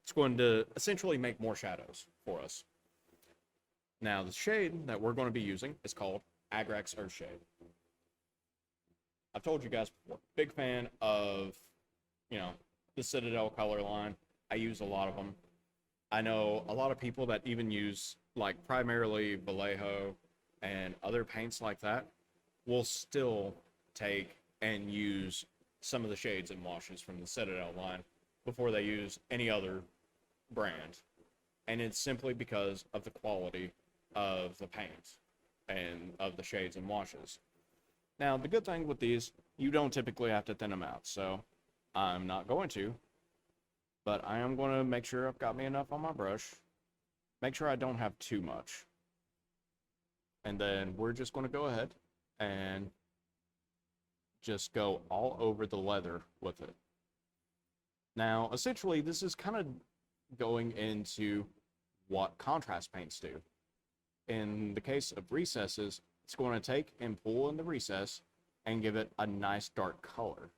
It's going to essentially make more shadows for us. Now, the shade that we're going to be using is called Agrax Earthshade. I've told you guys before, big fan of, the Citadel color line. I use a lot of them. I know a lot of people that even use, like, primarily Vallejo and other paints like that will still take and use some of the shades and washes from the Citadel line before they use any other brand. And it's simply because of the quality of the paint and of the shades and washes. Now, the good thing with these, you don't typically have to thin them out, so I'm not going to, but I am going to make sure I've got me enough on my brush. Make sure I don't have too much. And then we're just going to go ahead and just go all over the leather with it. Now, essentially, this is kind of going into what contrast paints do. In the case of recesses, it's going to take and pull in the recess and give it a nice dark color.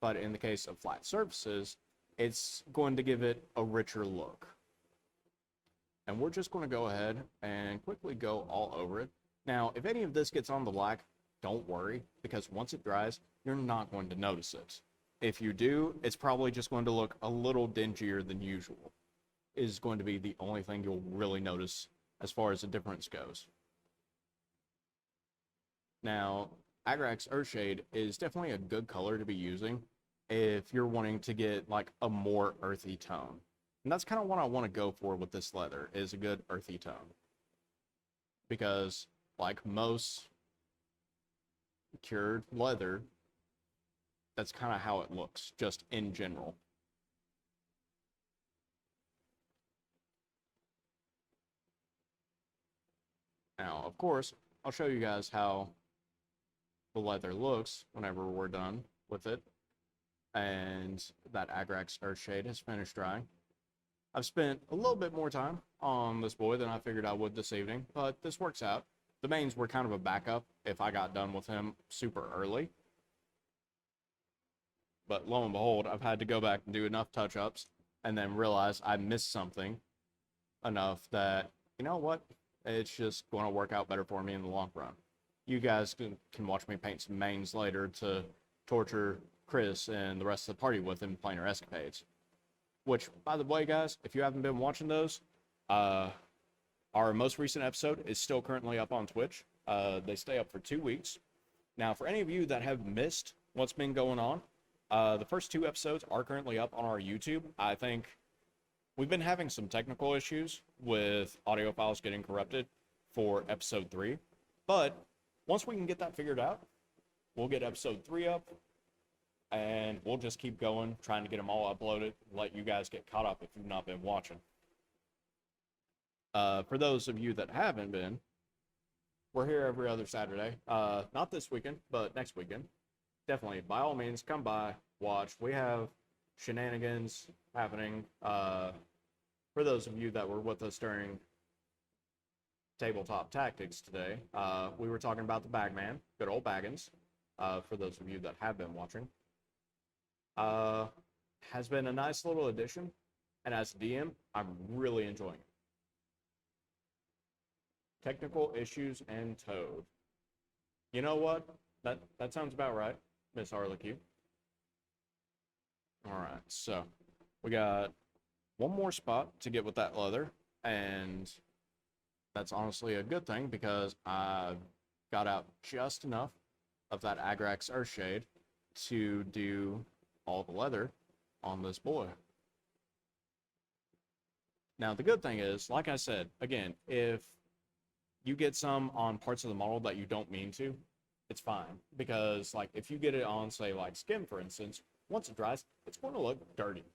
But in the case of flat surfaces, it's going to give it a richer look. And we're just going to go ahead and quickly go all over it. Now, if any of this gets on the black, don't worry, because once it dries, you're not going to notice it. If you do, it's probably just going to look a little dingier than usual. It is going to be the only thing you'll really notice as far as the difference goes. Now, Agrax Earthshade is definitely a good color to be using if you're wanting to get like a more earthy tone. And that's kind of what I want to go for with this leather, is a good earthy tone. Because like most cured leather, that's kind of how it looks, just in general. Now, of course, I'll show you guys how the leather looks whenever we're done with it. And that Agrax Earthshade has finished drying. I've spent a little bit more time on this boy than I figured I would this evening, but this works out. The mains were kind of a backup if I got done with him super early. But lo and behold, I've had to go back and do enough touch-ups and then realize I missed something enough that, you know what, it's just going to work out better for me in the long run. You guys can watch me paint some mains later to torture Chris and the rest of the party with in planar escapades. Which, by the way, guys, if you haven't been watching those, our most recent episode is still currently up on Twitch. They stay up for 2 weeks. Now, for any of you that have missed what's been going on, the first 2 episodes are currently up on our YouTube. I think we've been having some technical issues with audio files getting corrupted for episode 3. But once we can get that figured out, we'll get episode 3 up. And we'll just keep going, trying to get them all uploaded, let you guys get caught up if you've not been watching. For those of you that haven't been, we're here every other Saturday. Not this weekend, but next weekend. Definitely, by all means, come by, watch. We have shenanigans happening. For those of you that were with us during Tabletop Tactics today, we were talking about the Bagman, good old Baggins, for those of you that have been watching. Has been a nice little addition, and as DM, I'm really enjoying it. Technical issues and Toad. You know what? That sounds about right, Miss Harlequin. Alright, so we got one more spot to get with that leather, and that's honestly a good thing because I got out just enough of that Agrax Earthshade to do all the leather on this boy. Now, the good thing is, like I said, again, if you get some on parts of the model that you don't mean to, it's fine. Because, like, if you get it on, say, like, skin, for instance, once it dries, it's going to look dirty.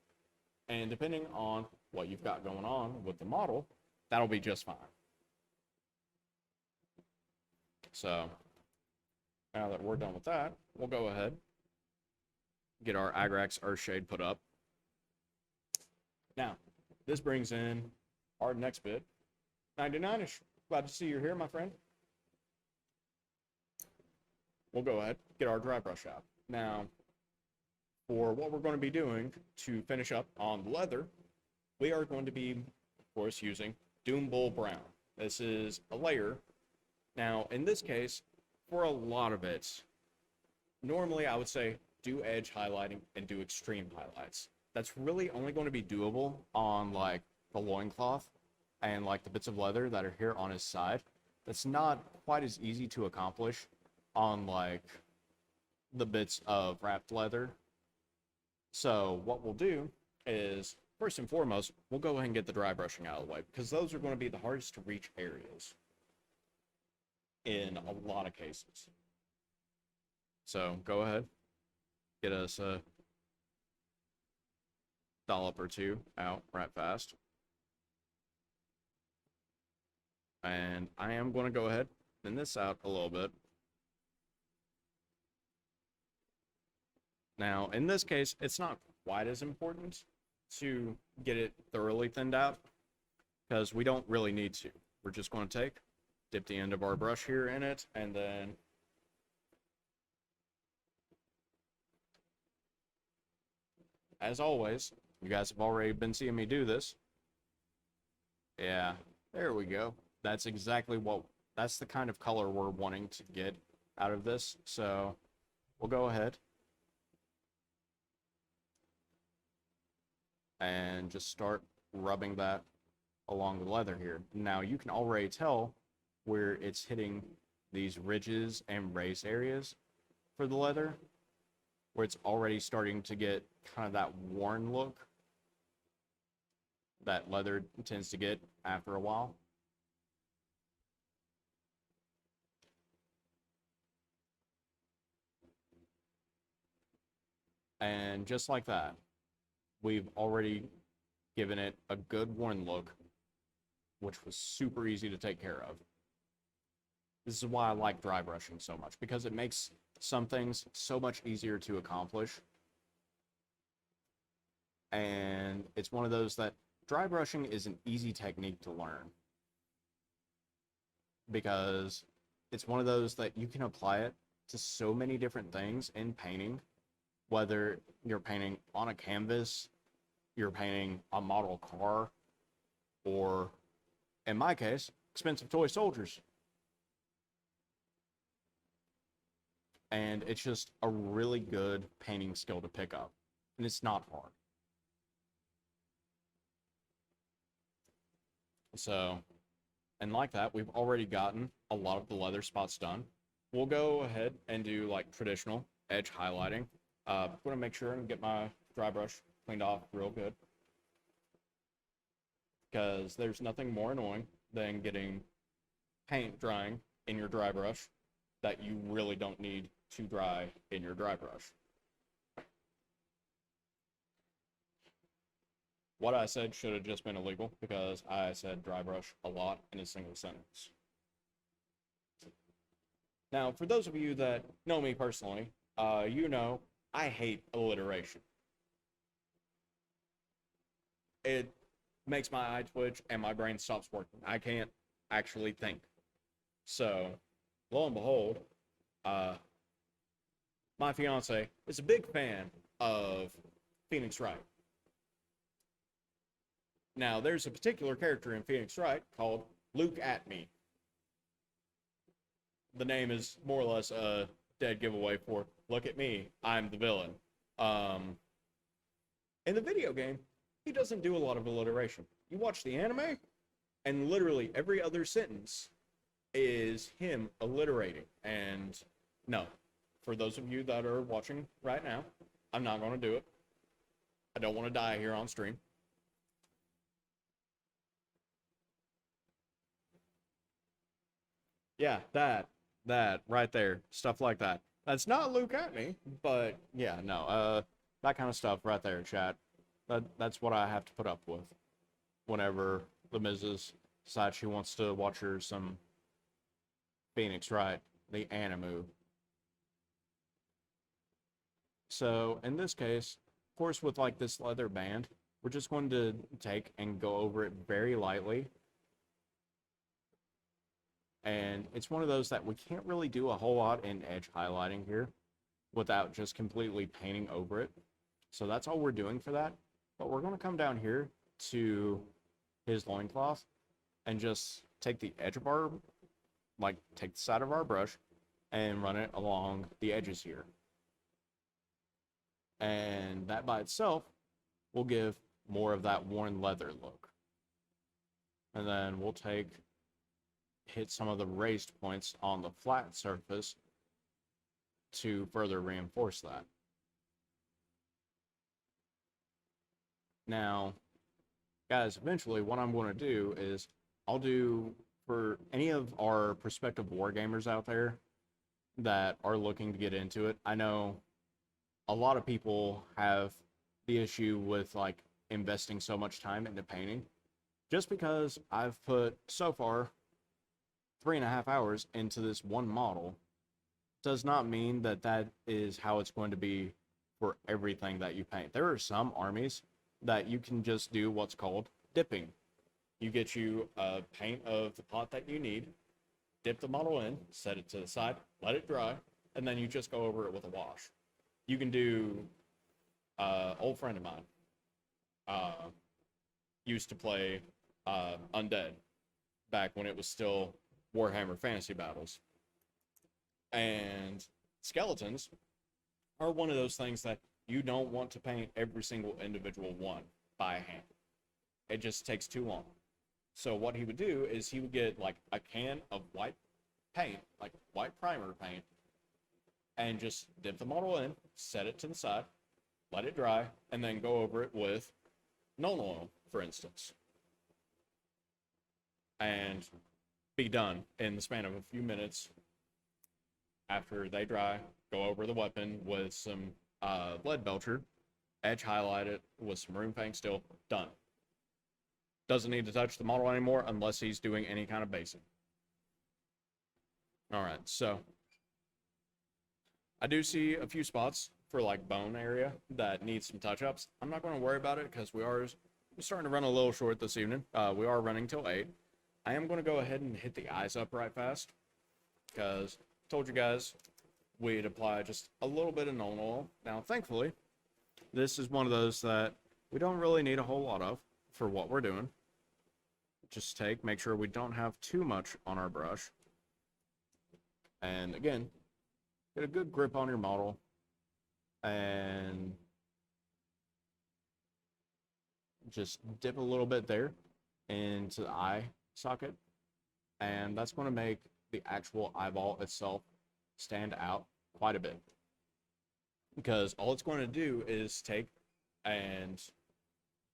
And depending on what you've got going on with the model, that'll be just fine. So, now that we're done with that, we'll go ahead, get our Agrax Earthshade put up. Now, this brings in our next bit. 99ish. Glad to see you're here, my friend. we'll go ahead, get our dry brush out. Now, for what we're going to be doing to finish up on the leather, we are going to be, of course, using Doom Bull Brown. This is a layer. Now, in this case, for a lot of it, normally I would say do edge highlighting and do extreme highlights. That's really only going to be doable on like the loincloth and like the bits of leather that are here on his side. That's not quite as easy to accomplish on like the bits of wrapped leather. So what we'll do is, first and foremost, we'll go ahead and get the dry brushing out of the way, because those are going to be the hardest to reach areas in a lot of cases. So go ahead, get us a dollop or two out right fast. And I am going to go ahead and thin this out a little bit. Now, in this case, it's not quite as important to get it thoroughly thinned out, because we don't really need to. We're just going to dip the end of our brush here in it, and then as always, you guys have already been seeing me do this. Yeah, there we go. That's exactly that's the kind of color we're wanting to get out of this. So we'll go ahead and just start rubbing that along the leather here. Now you can already tell where it's hitting these ridges and raised areas for the leather, where it's already starting to get kind of that worn look that leather tends to get after a while. And just like that, we've already given it a good worn look, which was super easy to take care of. This is why I like dry brushing so much, because it makes some things so much easier to accomplish. And it's one of those that dry brushing is an easy technique to learn, because it's one of those that you can apply it to so many different things in painting, whether you're painting on a canvas, you're painting a model car, or in my case, expensive toy soldiers. And it's just a really good painting skill to pick up, and it's not hard. So, and like that, we've already gotten a lot of the leather spots done. We'll go ahead and do like traditional edge highlighting. I'm going to make sure and get my dry brush cleaned off real good, because there's nothing more annoying than getting paint drying in your dry brush that you really don't need to dry in your dry brush. What I said should have just been illegal, because I said dry brush a lot in a single sentence. Now, for those of you that know me personally, you know I hate alliteration. It makes my eye twitch and my brain stops working. I can't actually think. So, lo and behold, my fiance is a big fan of Phoenix Wright. Now, there's a particular character in Phoenix Wright called Luke Atme. The name is more or less a dead giveaway for look at me, I'm the villain. In the video game, he doesn't do a lot of alliteration. You watch the anime, and literally every other sentence is him alliterating. And no, for those of you that are watching right now, I'm not going to do it. I don't want to die here on stream. Yeah, that right there, stuff like that. That's not Luke at me, but yeah, no, that kind of stuff right there, chat. That's what I have to put up with whenever the Mrs. decides she wants to watch her some Phoenix Wright, the anime. So in this case, of course, with like this leather band, we're just going to take and go over it very lightly. And it's one of those that we can't really do a whole lot in edge highlighting here without just completely painting over it. So that's all we're doing for that. But we're going to come down here to his loincloth and just take the edge of our, like, take the side of our brush and run it along the edges here. And that by itself will give more of that worn leather look. And then we'll hit some of the raised points on the flat surface to further reinforce that. Now, guys, eventually what I'm going to do is I'll do, for any of our prospective wargamers out there that are looking to get into it, I know a lot of people have the issue with like investing so much time into painting. Just because I've put so far 3.5 hours into this one model does not mean that that is how it's going to be for everything that you paint. There are some armies that you can just do what's called dipping. You get you a paint of the pot that you need, dip the model in, set it to the side, let it dry, and then you just go over it with a wash. You can do, old friend of mine used to play Undead back when it was still Warhammer Fantasy Battles. And skeletons are one of those things that you don't want to paint every single individual one by hand. It just takes too long. So what he would do is he would get like a can of white paint, like white primer paint, and just dip the model in, set it to the side, let it dry, and then go over it with Nuln Oil, for instance. And be done in the span of a few minutes. After they dry, go over the weapon with some lead belcher, edge highlight it with some room paint still, done. Doesn't need to touch the model anymore unless he's doing any kind of basing. Alright, so I do see a few spots for like bone area that needs some touch-ups. I'm not going to worry about it because we're starting to run a little short this evening. We are running till 8. I am going to go ahead and hit the eyes up right fast because I told you guys we'd apply just a little bit of Nuln Oil. Now, thankfully, this is one of those that we don't really need a whole lot of for what we're doing. Just make sure we don't have too much on our brush. And again, get a good grip on your model and just dip a little bit there into the eye socket, and that's going to make the actual eyeball itself stand out quite a bit, because all it's going to do is take and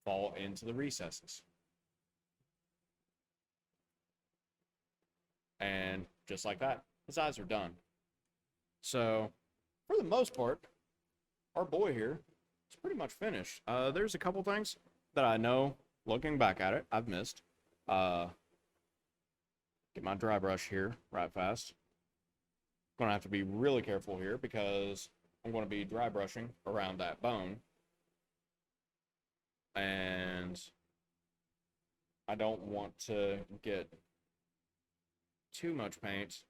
fall into the recesses. And just like that, his eyes are done. So for the most part, our boy here is pretty much finished. There's a couple things that I know, looking back at it, I've missed. Get my dry brush here right fast. Gonna have to be really careful here because I'm going to be dry brushing around that bone, and I don't want to get too much paint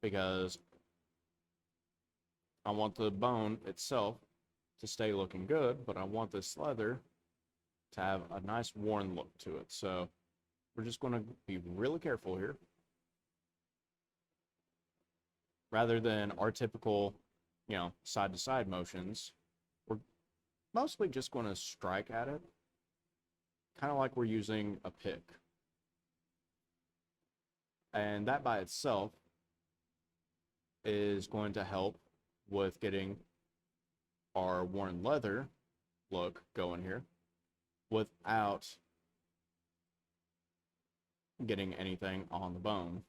because I want the bone itself to stay looking good, but I want this leather to have a nice worn look to it. So we're just going to be really careful here. Rather than our typical, side-to-side motions, we're mostly just going to strike at it, kind of like we're using a pick. And that by itself is going to help with getting our worn leather look going here without getting anything on the bone.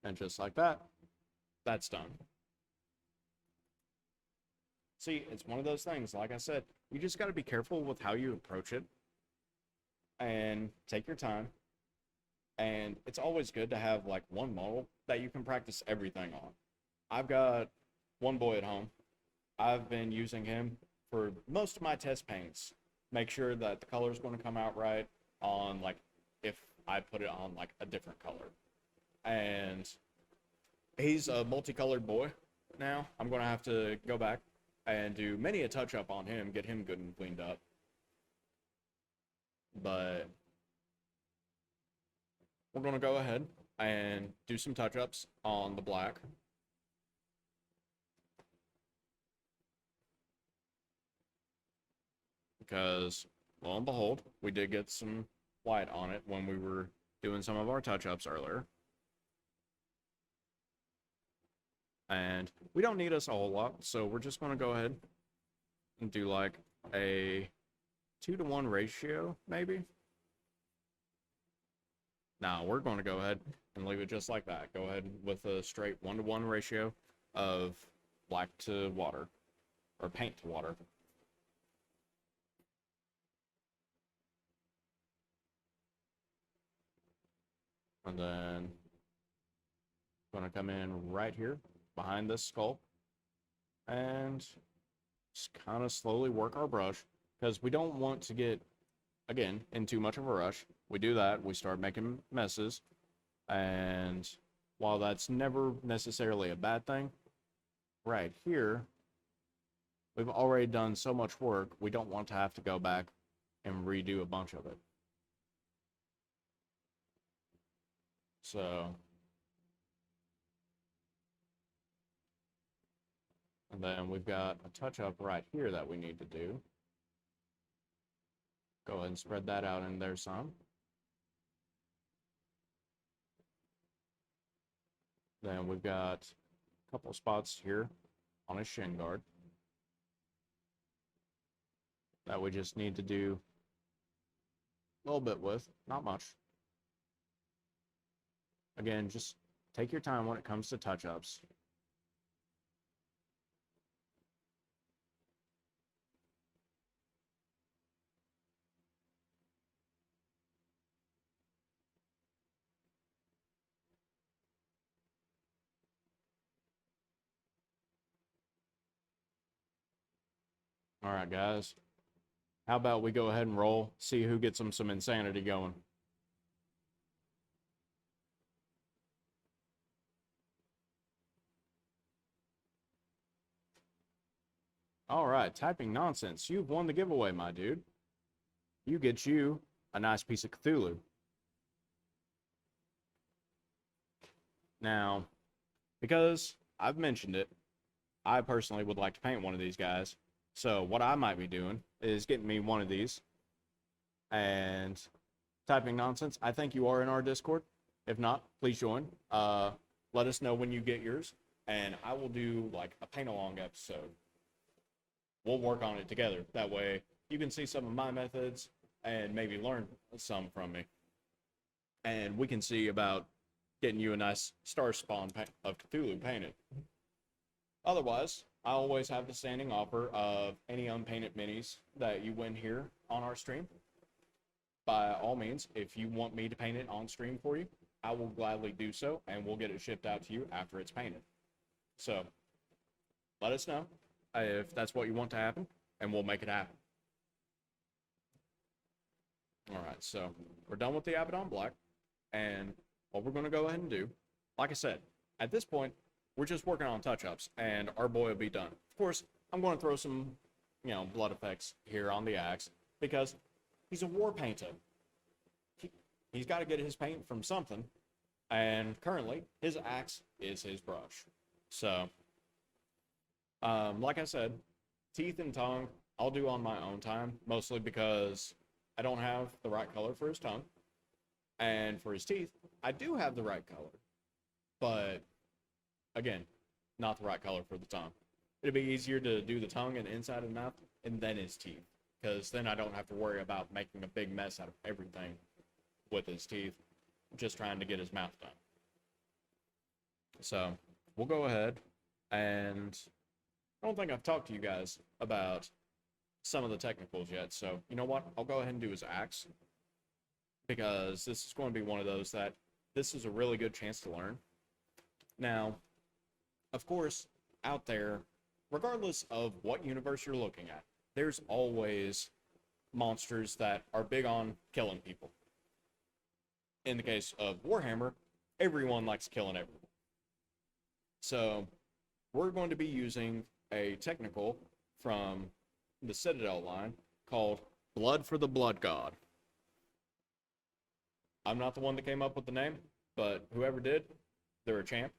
And just like that, that's done. See, it's one of those things, like I said, you just got to be careful with how you approach it and take your time And it's always good to have like one model that you can practice everything on. I've got one boy at home. I've been using him for most of my test paints. Make sure that the color is going to come out right on like if I put it on like a different color. And he's a multicolored boy now. I'm going to have to go back and do many a touch up on him, get him good and cleaned up. But we're going to go ahead and do some touch ups on the black. Because, lo and behold, we did get some white on it when we were doing some of our touch ups earlier. And we don't need us a whole lot, so we're just going to go ahead and do like a 2-to-1 ratio, maybe. Now we're going to go ahead and leave it just like that. Go ahead with a straight 1-to-1 ratio of black to water, or paint to water. And then going to come in right here behind this skull and just kind of slowly work our brush, because we don't want to get, again, in too much of a rush. We do that, we start making messes, and while that's never necessarily a bad thing, right here, we've already done so much work, we don't want to have to go back and redo a bunch of it. So, and then we've got a touch up right here that we need to do. Go ahead and spread that out in there some. Then we've got a couple spots here on his shin guard that we just need to do a little bit with, not much. Again, just take your time when it comes to touch-ups. All right, guys. How about we go ahead and roll, see who gets them some insanity going. All right, typing nonsense. You've won the giveaway, my dude. You get you a nice piece of Cthulhu. Now, because I've mentioned it, I personally would like to paint one of these guys. So what I might be doing is getting me one of these and typing nonsense. I think you are in our Discord. If not, please join. Let us know when you get yours, and I will do like a paint along episode. We'll work on it together. That way you can see some of my methods and maybe learn some from me. And we can see about getting you a nice star spawn of Cthulhu painted. Otherwise, I always have the standing offer of any unpainted minis that you win here on our stream. By all means, if you want me to paint it on stream for you, I will gladly do so, and we'll get it shipped out to you after it's painted. So, let us know if that's what you want to happen, and we'll make it happen. Alright, so we're done with the Abaddon Black, and what we're going to go ahead and do, like I said, at this point, we're just working on touch-ups, and our boy will be done. Of course, I'm going to throw some, blood effects here on the axe, because he's a war painter. He's got to get his paint from something, and currently, his axe is his brush. So, like I said, teeth and tongue, I'll do on my own time, mostly because I don't have the right color for his tongue, and for his teeth, I do have the right color, but again, not the right color for the tongue. It'd be easier to do the tongue and inside of the mouth, and then his teeth, because then I don't have to worry about making a big mess out of everything with his teeth, just trying to get his mouth done. So, we'll go ahead, and I don't think I've talked to you guys about some of the technicals yet, so you know what? I'll go ahead and do his axe, because this is going to be one of those that this is a really good chance to learn. Now, of course, out there, regardless of what universe you're looking at, there's always monsters that are big on killing people. In the case of Warhammer, everyone likes killing everyone. So, we're going to be using a technical from the Citadel line called Blood for the Blood God. I'm not the one that came up with the name, but whoever did, they're a champ.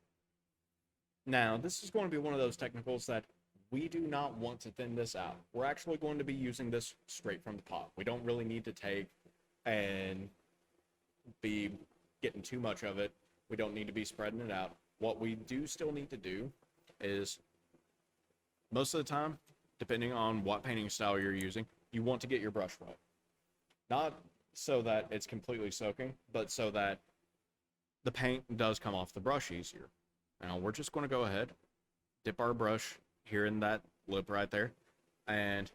Now, this is going to be one of those technicals that we do not want to thin this out. We're actually going to be using this straight from the pot. We don't really need to take and be getting too much of it. We don't need to be spreading it out. What we do still need to do is, most of the time, depending on what painting style you're using, you want to get your brush wet. Not so that it's completely soaking, but so that the paint does come off the brush easier. Now, we're just going to go ahead, dip our brush here in that lip right there, and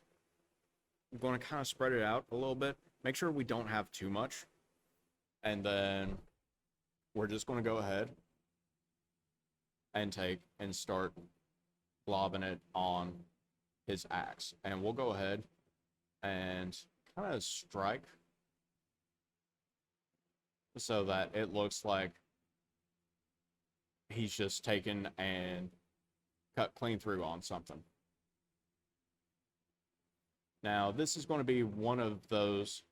I'm going to kind of spread it out a little bit. Make sure we don't have too much. And then we're just going to go ahead and take and start blobbing it on his axe. And we'll go ahead and kind of strike so that it looks like he's just taken and cut clean through on something. Now, this is going to be one of those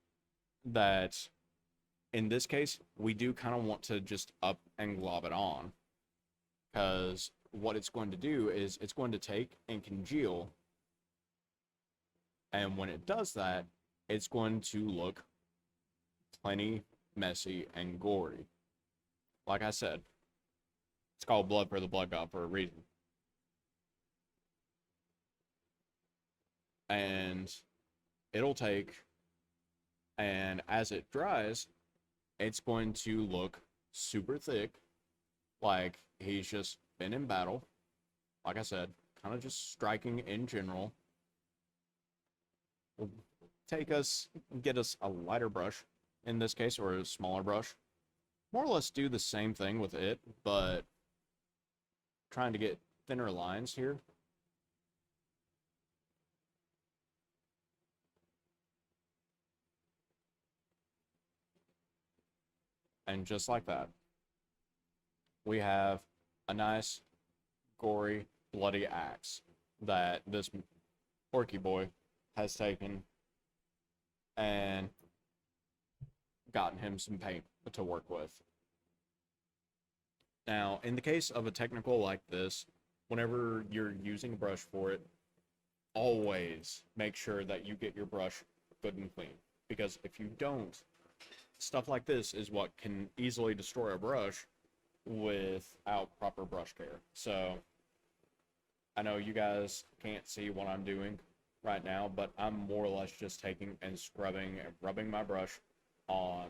that, in this case, we do kind of want to just up and glob it on. Because what it's going to do is it's going to take and congeal. And when it does that, it's going to look plenty messy and gory. Like I said, it's called Blood for the Blood God for a reason. And it'll take, and as it dries, it's going to look super thick, like he's just been in battle. Like I said, kind of just striking in general. It'll get us a lighter brush in this case, or a smaller brush. More or less do the same thing with it, but trying to get thinner lines here. And just like that, we have a nice, gory, bloody axe that this Orky boy has taken and gotten him some paint to work with. Now, in the case of a technical like this, whenever you're using a brush for it, always make sure that you get your brush good and clean. Because if you don't, stuff like this is what can easily destroy a brush without proper brush care. So, I know you guys can't see what I'm doing right now, but I'm more or less just taking and scrubbing and rubbing my brush on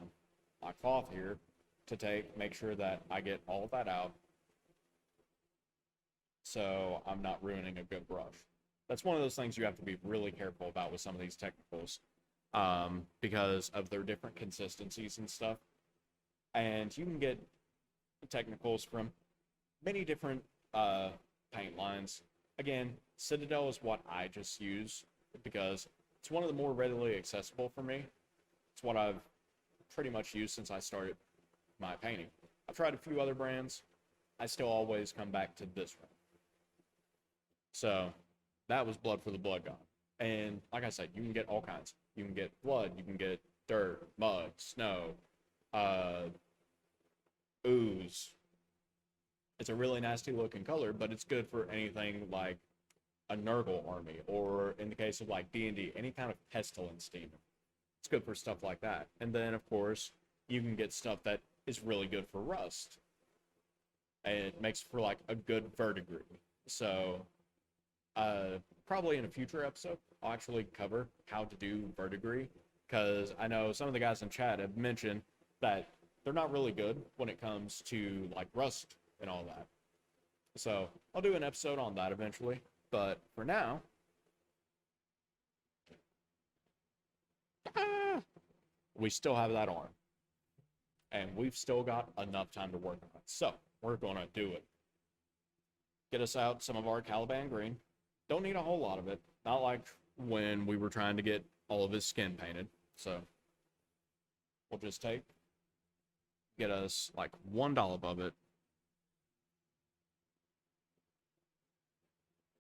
my cloth here to make sure that I get all of that out, so I'm not ruining a good brush. That's one of those things you have to be really careful about with some of these technicals, because of their different consistencies and stuff. And you can get technicals from many different paint lines. Again, Citadel is what I just use because it's one of the more readily accessible for me. It's what I've pretty much used since I started my painting. I've tried a few other brands. I still always come back to this one. So that was Blood for the Blood God. And like I said, you can get all kinds. You can get blood, you can get dirt, mud, snow, ooze. It's a really nasty looking color, but it's good for anything like a Nurgle army, or in the case of like D&D, any kind of pestilence demon. It's good for stuff like that. And then, of course, you can get stuff that is really good for rust. And it makes for like a good verdigris. So, probably in a future episode, I'll actually cover how to do verdigris, because I know some of the guys in chat have mentioned that they're not really good when it comes to like rust and all that. So I'll do an episode on that eventually, but for now, we still have that arm. and we've still got enough time to work on it. So we're gonna do it. Get us out some of our Caliban green. Don't need a whole lot of it. Not like when we were trying to get all of his skin painted. So we'll just get us like one dollop of it.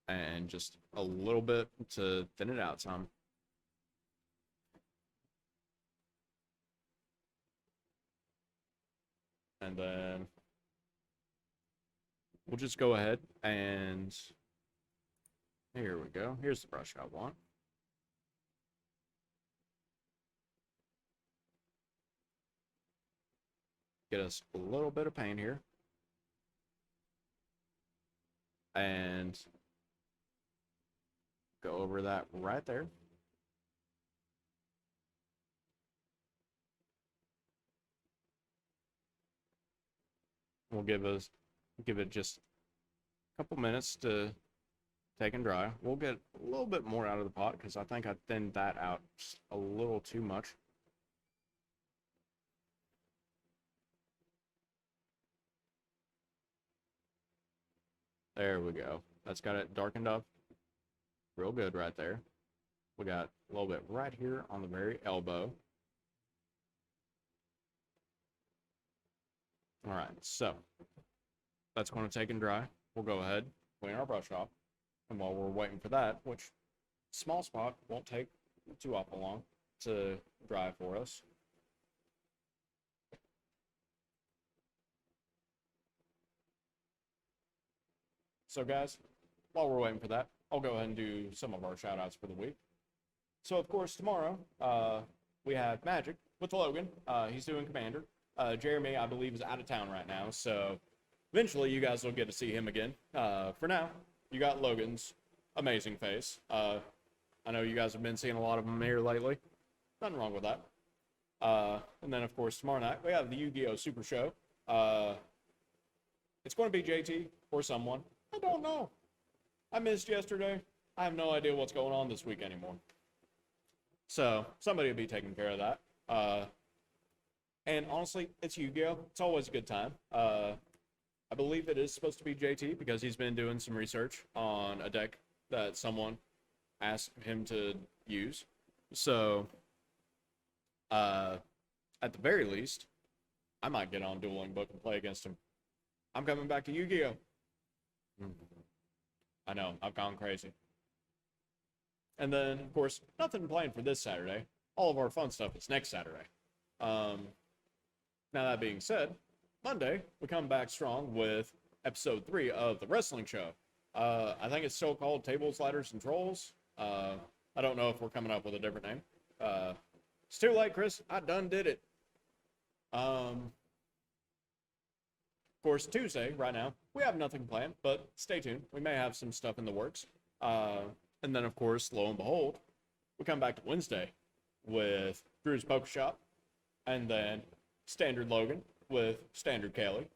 And just a little bit to thin it out some. And then we'll just go ahead and here we go. Here's the brush I want. Get us a little bit of paint here. And go over that right there. We'll give it just a couple minutes to take and dry. We'll get a little bit more out of the pot because I think I thinned that out a little too much. There we go. That's got it darkened up real good right there. We got a little bit right here on the very elbow. All right, so that's going to take and dry. We'll go ahead, clean our brush off. And while we're waiting for that, which small spot won't take too awful long to dry for us. So guys, while we're waiting for that, I'll go ahead and do some of our shout outs for the week. So of course, tomorrow, we have Magic with Logan. He's doing Commander. Jeremy, I believe, is out of town right now, so eventually you guys will get to see him again. For now, you got Logan's amazing face. I know you guys have been seeing a lot of him here lately. Nothing wrong with that. And then, of course, tomorrow night, we have the Yu-Gi-Oh! Super Show. It's going to be JT or someone. I don't know. I missed yesterday. I have no idea what's going on this week anymore. So, somebody will be taking care of that. And honestly, it's Yu-Gi-Oh! It's always a good time. I believe it is supposed to be JT because he's been doing some research on a deck that someone asked him to use. So, at the very least, I might get on Dueling Book and play against him. I'm coming back to Yu-Gi-Oh! I know, I've gone crazy. And then, of course, nothing planned for this Saturday. All of our fun stuff is next Saturday. Now that being said, Monday, we come back strong with episode 3 of the wrestling show. I think it's still called Tables, Ladders, and Trolls. I don't know if we're coming up with a different name. It's too late, Chris. I done did it. Of course, Tuesday, right now, we have nothing planned, but stay tuned. We may have some stuff in the works. And then, of course, lo and behold, we come back to Wednesday with Drew's Poker Shop, and then Standard Logan with Standard Kelly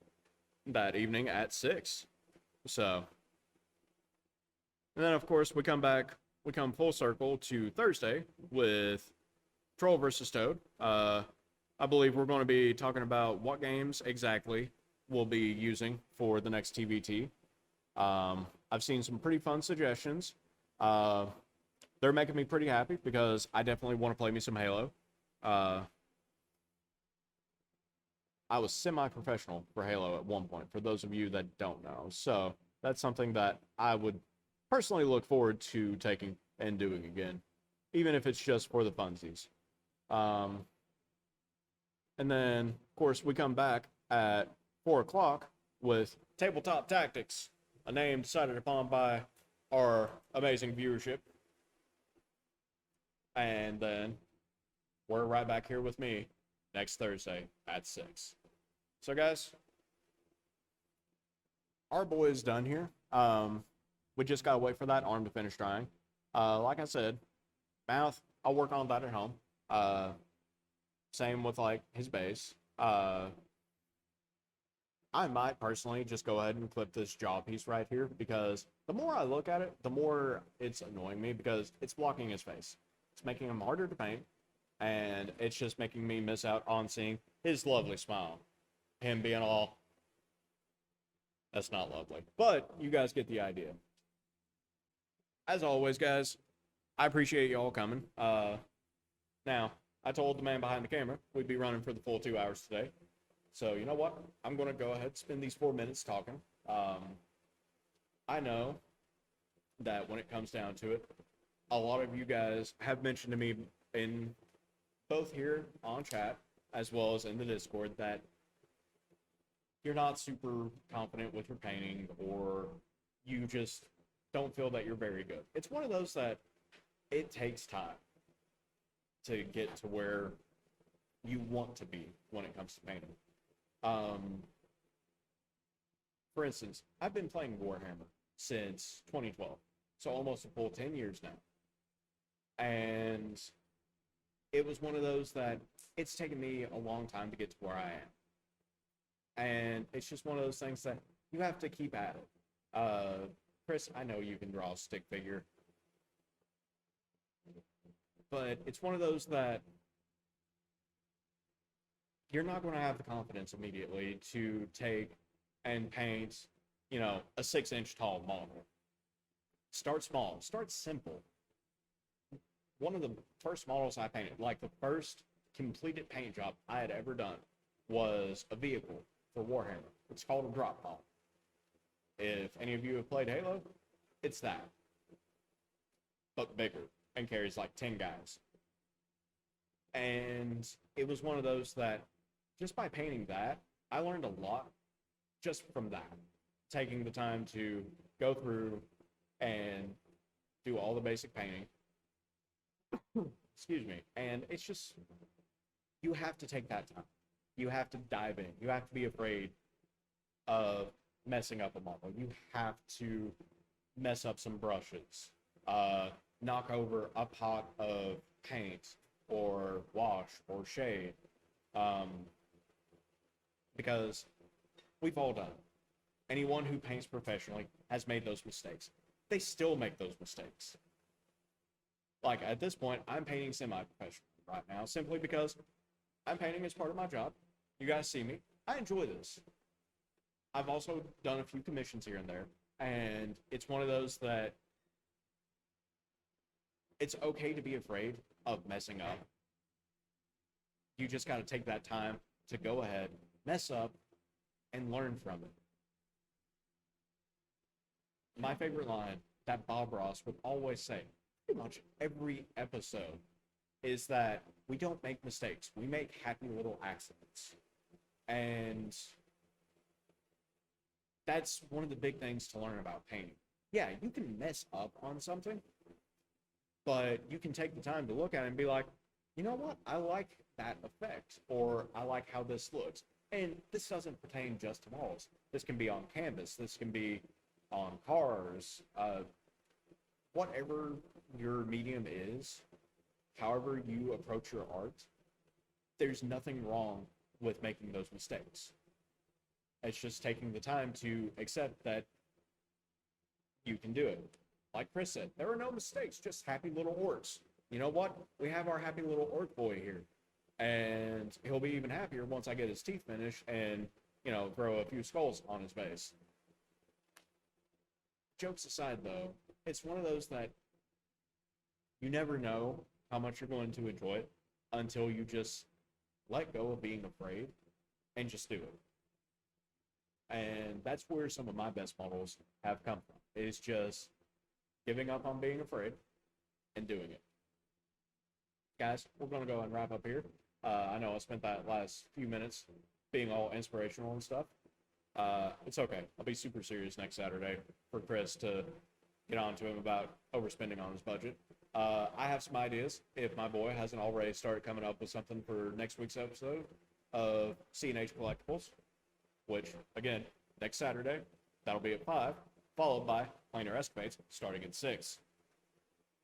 that evening at 6. So, and then, of course, we come full circle to Thursday with Troll versus Toad. I believe we're going to be talking about what games exactly we'll be using for the next TVT. I've seen some pretty fun suggestions. They're making me pretty happy because I definitely want to play me some Halo. I was semi-professional for Halo at one point, for those of you that don't know. So that's something that I would personally look forward to taking and doing again, even if it's just for the funsies. And then, of course, we come back at 4 o'clock with Tabletop Tactics, a name decided upon by our amazing viewership. And then we're right back here with me next Thursday at 6. So, guys, our boy is done here. We just gotta wait for that arm to finish drying. Like I said, mouth, I'll work on that at home. Same with, like, his base. I might personally just go ahead and clip this jaw piece right here because the more I look at it, the more it's annoying me because it's blocking his face. It's making him harder to paint, and it's just making me miss out on seeing his lovely smile. Him being all, that's not lovely. But you guys get the idea. As always, guys, I appreciate you all coming. Now, I told the man behind the camera we'd be running for the full 2 hours today. So, you know what? I'm going to go ahead and spend these 4 minutes talking. I know that when it comes down to it, a lot of you guys have mentioned to me in both here on chat as well as in the Discord that you're not super confident with your painting, or you just don't feel that you're very good. It's one of those that it takes time to get to where you want to be when it comes to painting. For instance, I've been playing Warhammer since 2012, so almost a full 10 years now. And it was one of those that it's taken me a long time to get to where I am. And it's just one of those things that you have to keep at it. Chris, I know you can draw a stick figure, but it's one of those that you're not going to have the confidence immediately to take and paint, a 6-inch tall model. Start small, start simple. One of the first models I painted, like the first completed paint job I had ever done, was a vehicle for Warhammer. It's called a drop pod. If any of you have played Halo, it's that, but bigger, and carries like 10 guys. And it was one of those that, just by painting that, I learned a lot just from that. Taking the time to go through and do all the basic painting. Excuse me. And it's just, you have to take that time. You have to dive in. You have to be afraid of messing up a model. You have to mess up some brushes, knock over a pot of paint or wash or shade, because we've all done it. Anyone who paints professionally has made those mistakes. They still make those mistakes. Like, at this point, I'm painting semi-professional right now simply because I'm painting as part of my job. You guys see me. I enjoy this. I've also done a few commissions here and there, and it's one of those that it's okay to be afraid of messing up. You just got to take that time to go ahead, mess up, and learn from it. My favorite line that Bob Ross would always say, pretty much every episode, is that we don't make mistakes. We make happy little accidents. And that's one of the big things to learn about painting. Yeah, you can mess up on something, but you can take the time to look at it and be like, you know what? I like that effect, or I like how this looks. And this doesn't pertain just to models. This can be on canvas. This can be on cars. Whatever your medium is, however you approach your art, there's nothing wrong with making those mistakes. It's just taking the time to accept that you can do it. Like Chris said, there are no mistakes, just happy little orcs. You know what? We have our happy little orc boy here. And he'll be even happier once I get his teeth finished and, grow a few skulls on his face. Jokes aside, though, it's one of those that you never know how much you're going to enjoy it until you just let go of being afraid and just do it. And that's where some of my best models have come from. It's just giving up on being afraid and doing it. Guys, we're going to go and wrap up here. I know I spent that last few minutes being all inspirational and stuff. It's okay. I'll be super serious next Saturday for Chris to get on to him about overspending on his budget. I have some ideas, if my boy hasn't already started coming up with something for next week's episode of C&H Collectibles, which, again, next Saturday, that'll be at 5, followed by Planar Escapades, starting at 6.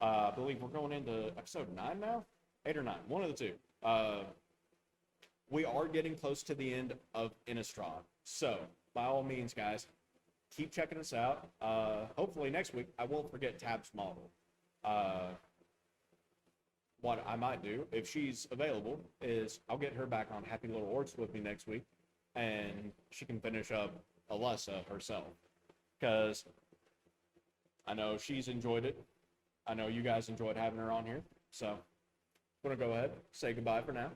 I believe we're going into episode 9 now? 8 or 9, one of the two. We are getting close to the end of Innistrad, so by all means, guys, keep checking us out. Hopefully next week I won't forget Tab's model. what I might do, if she's available, is I'll get her back on Happy Little Orks with me next week, and she can finish up Alessa herself. Because I know she's enjoyed it. I know you guys enjoyed having her on here. So I'm going to go ahead, say goodbye for now,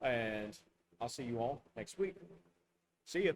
and I'll see you all next week. See ya.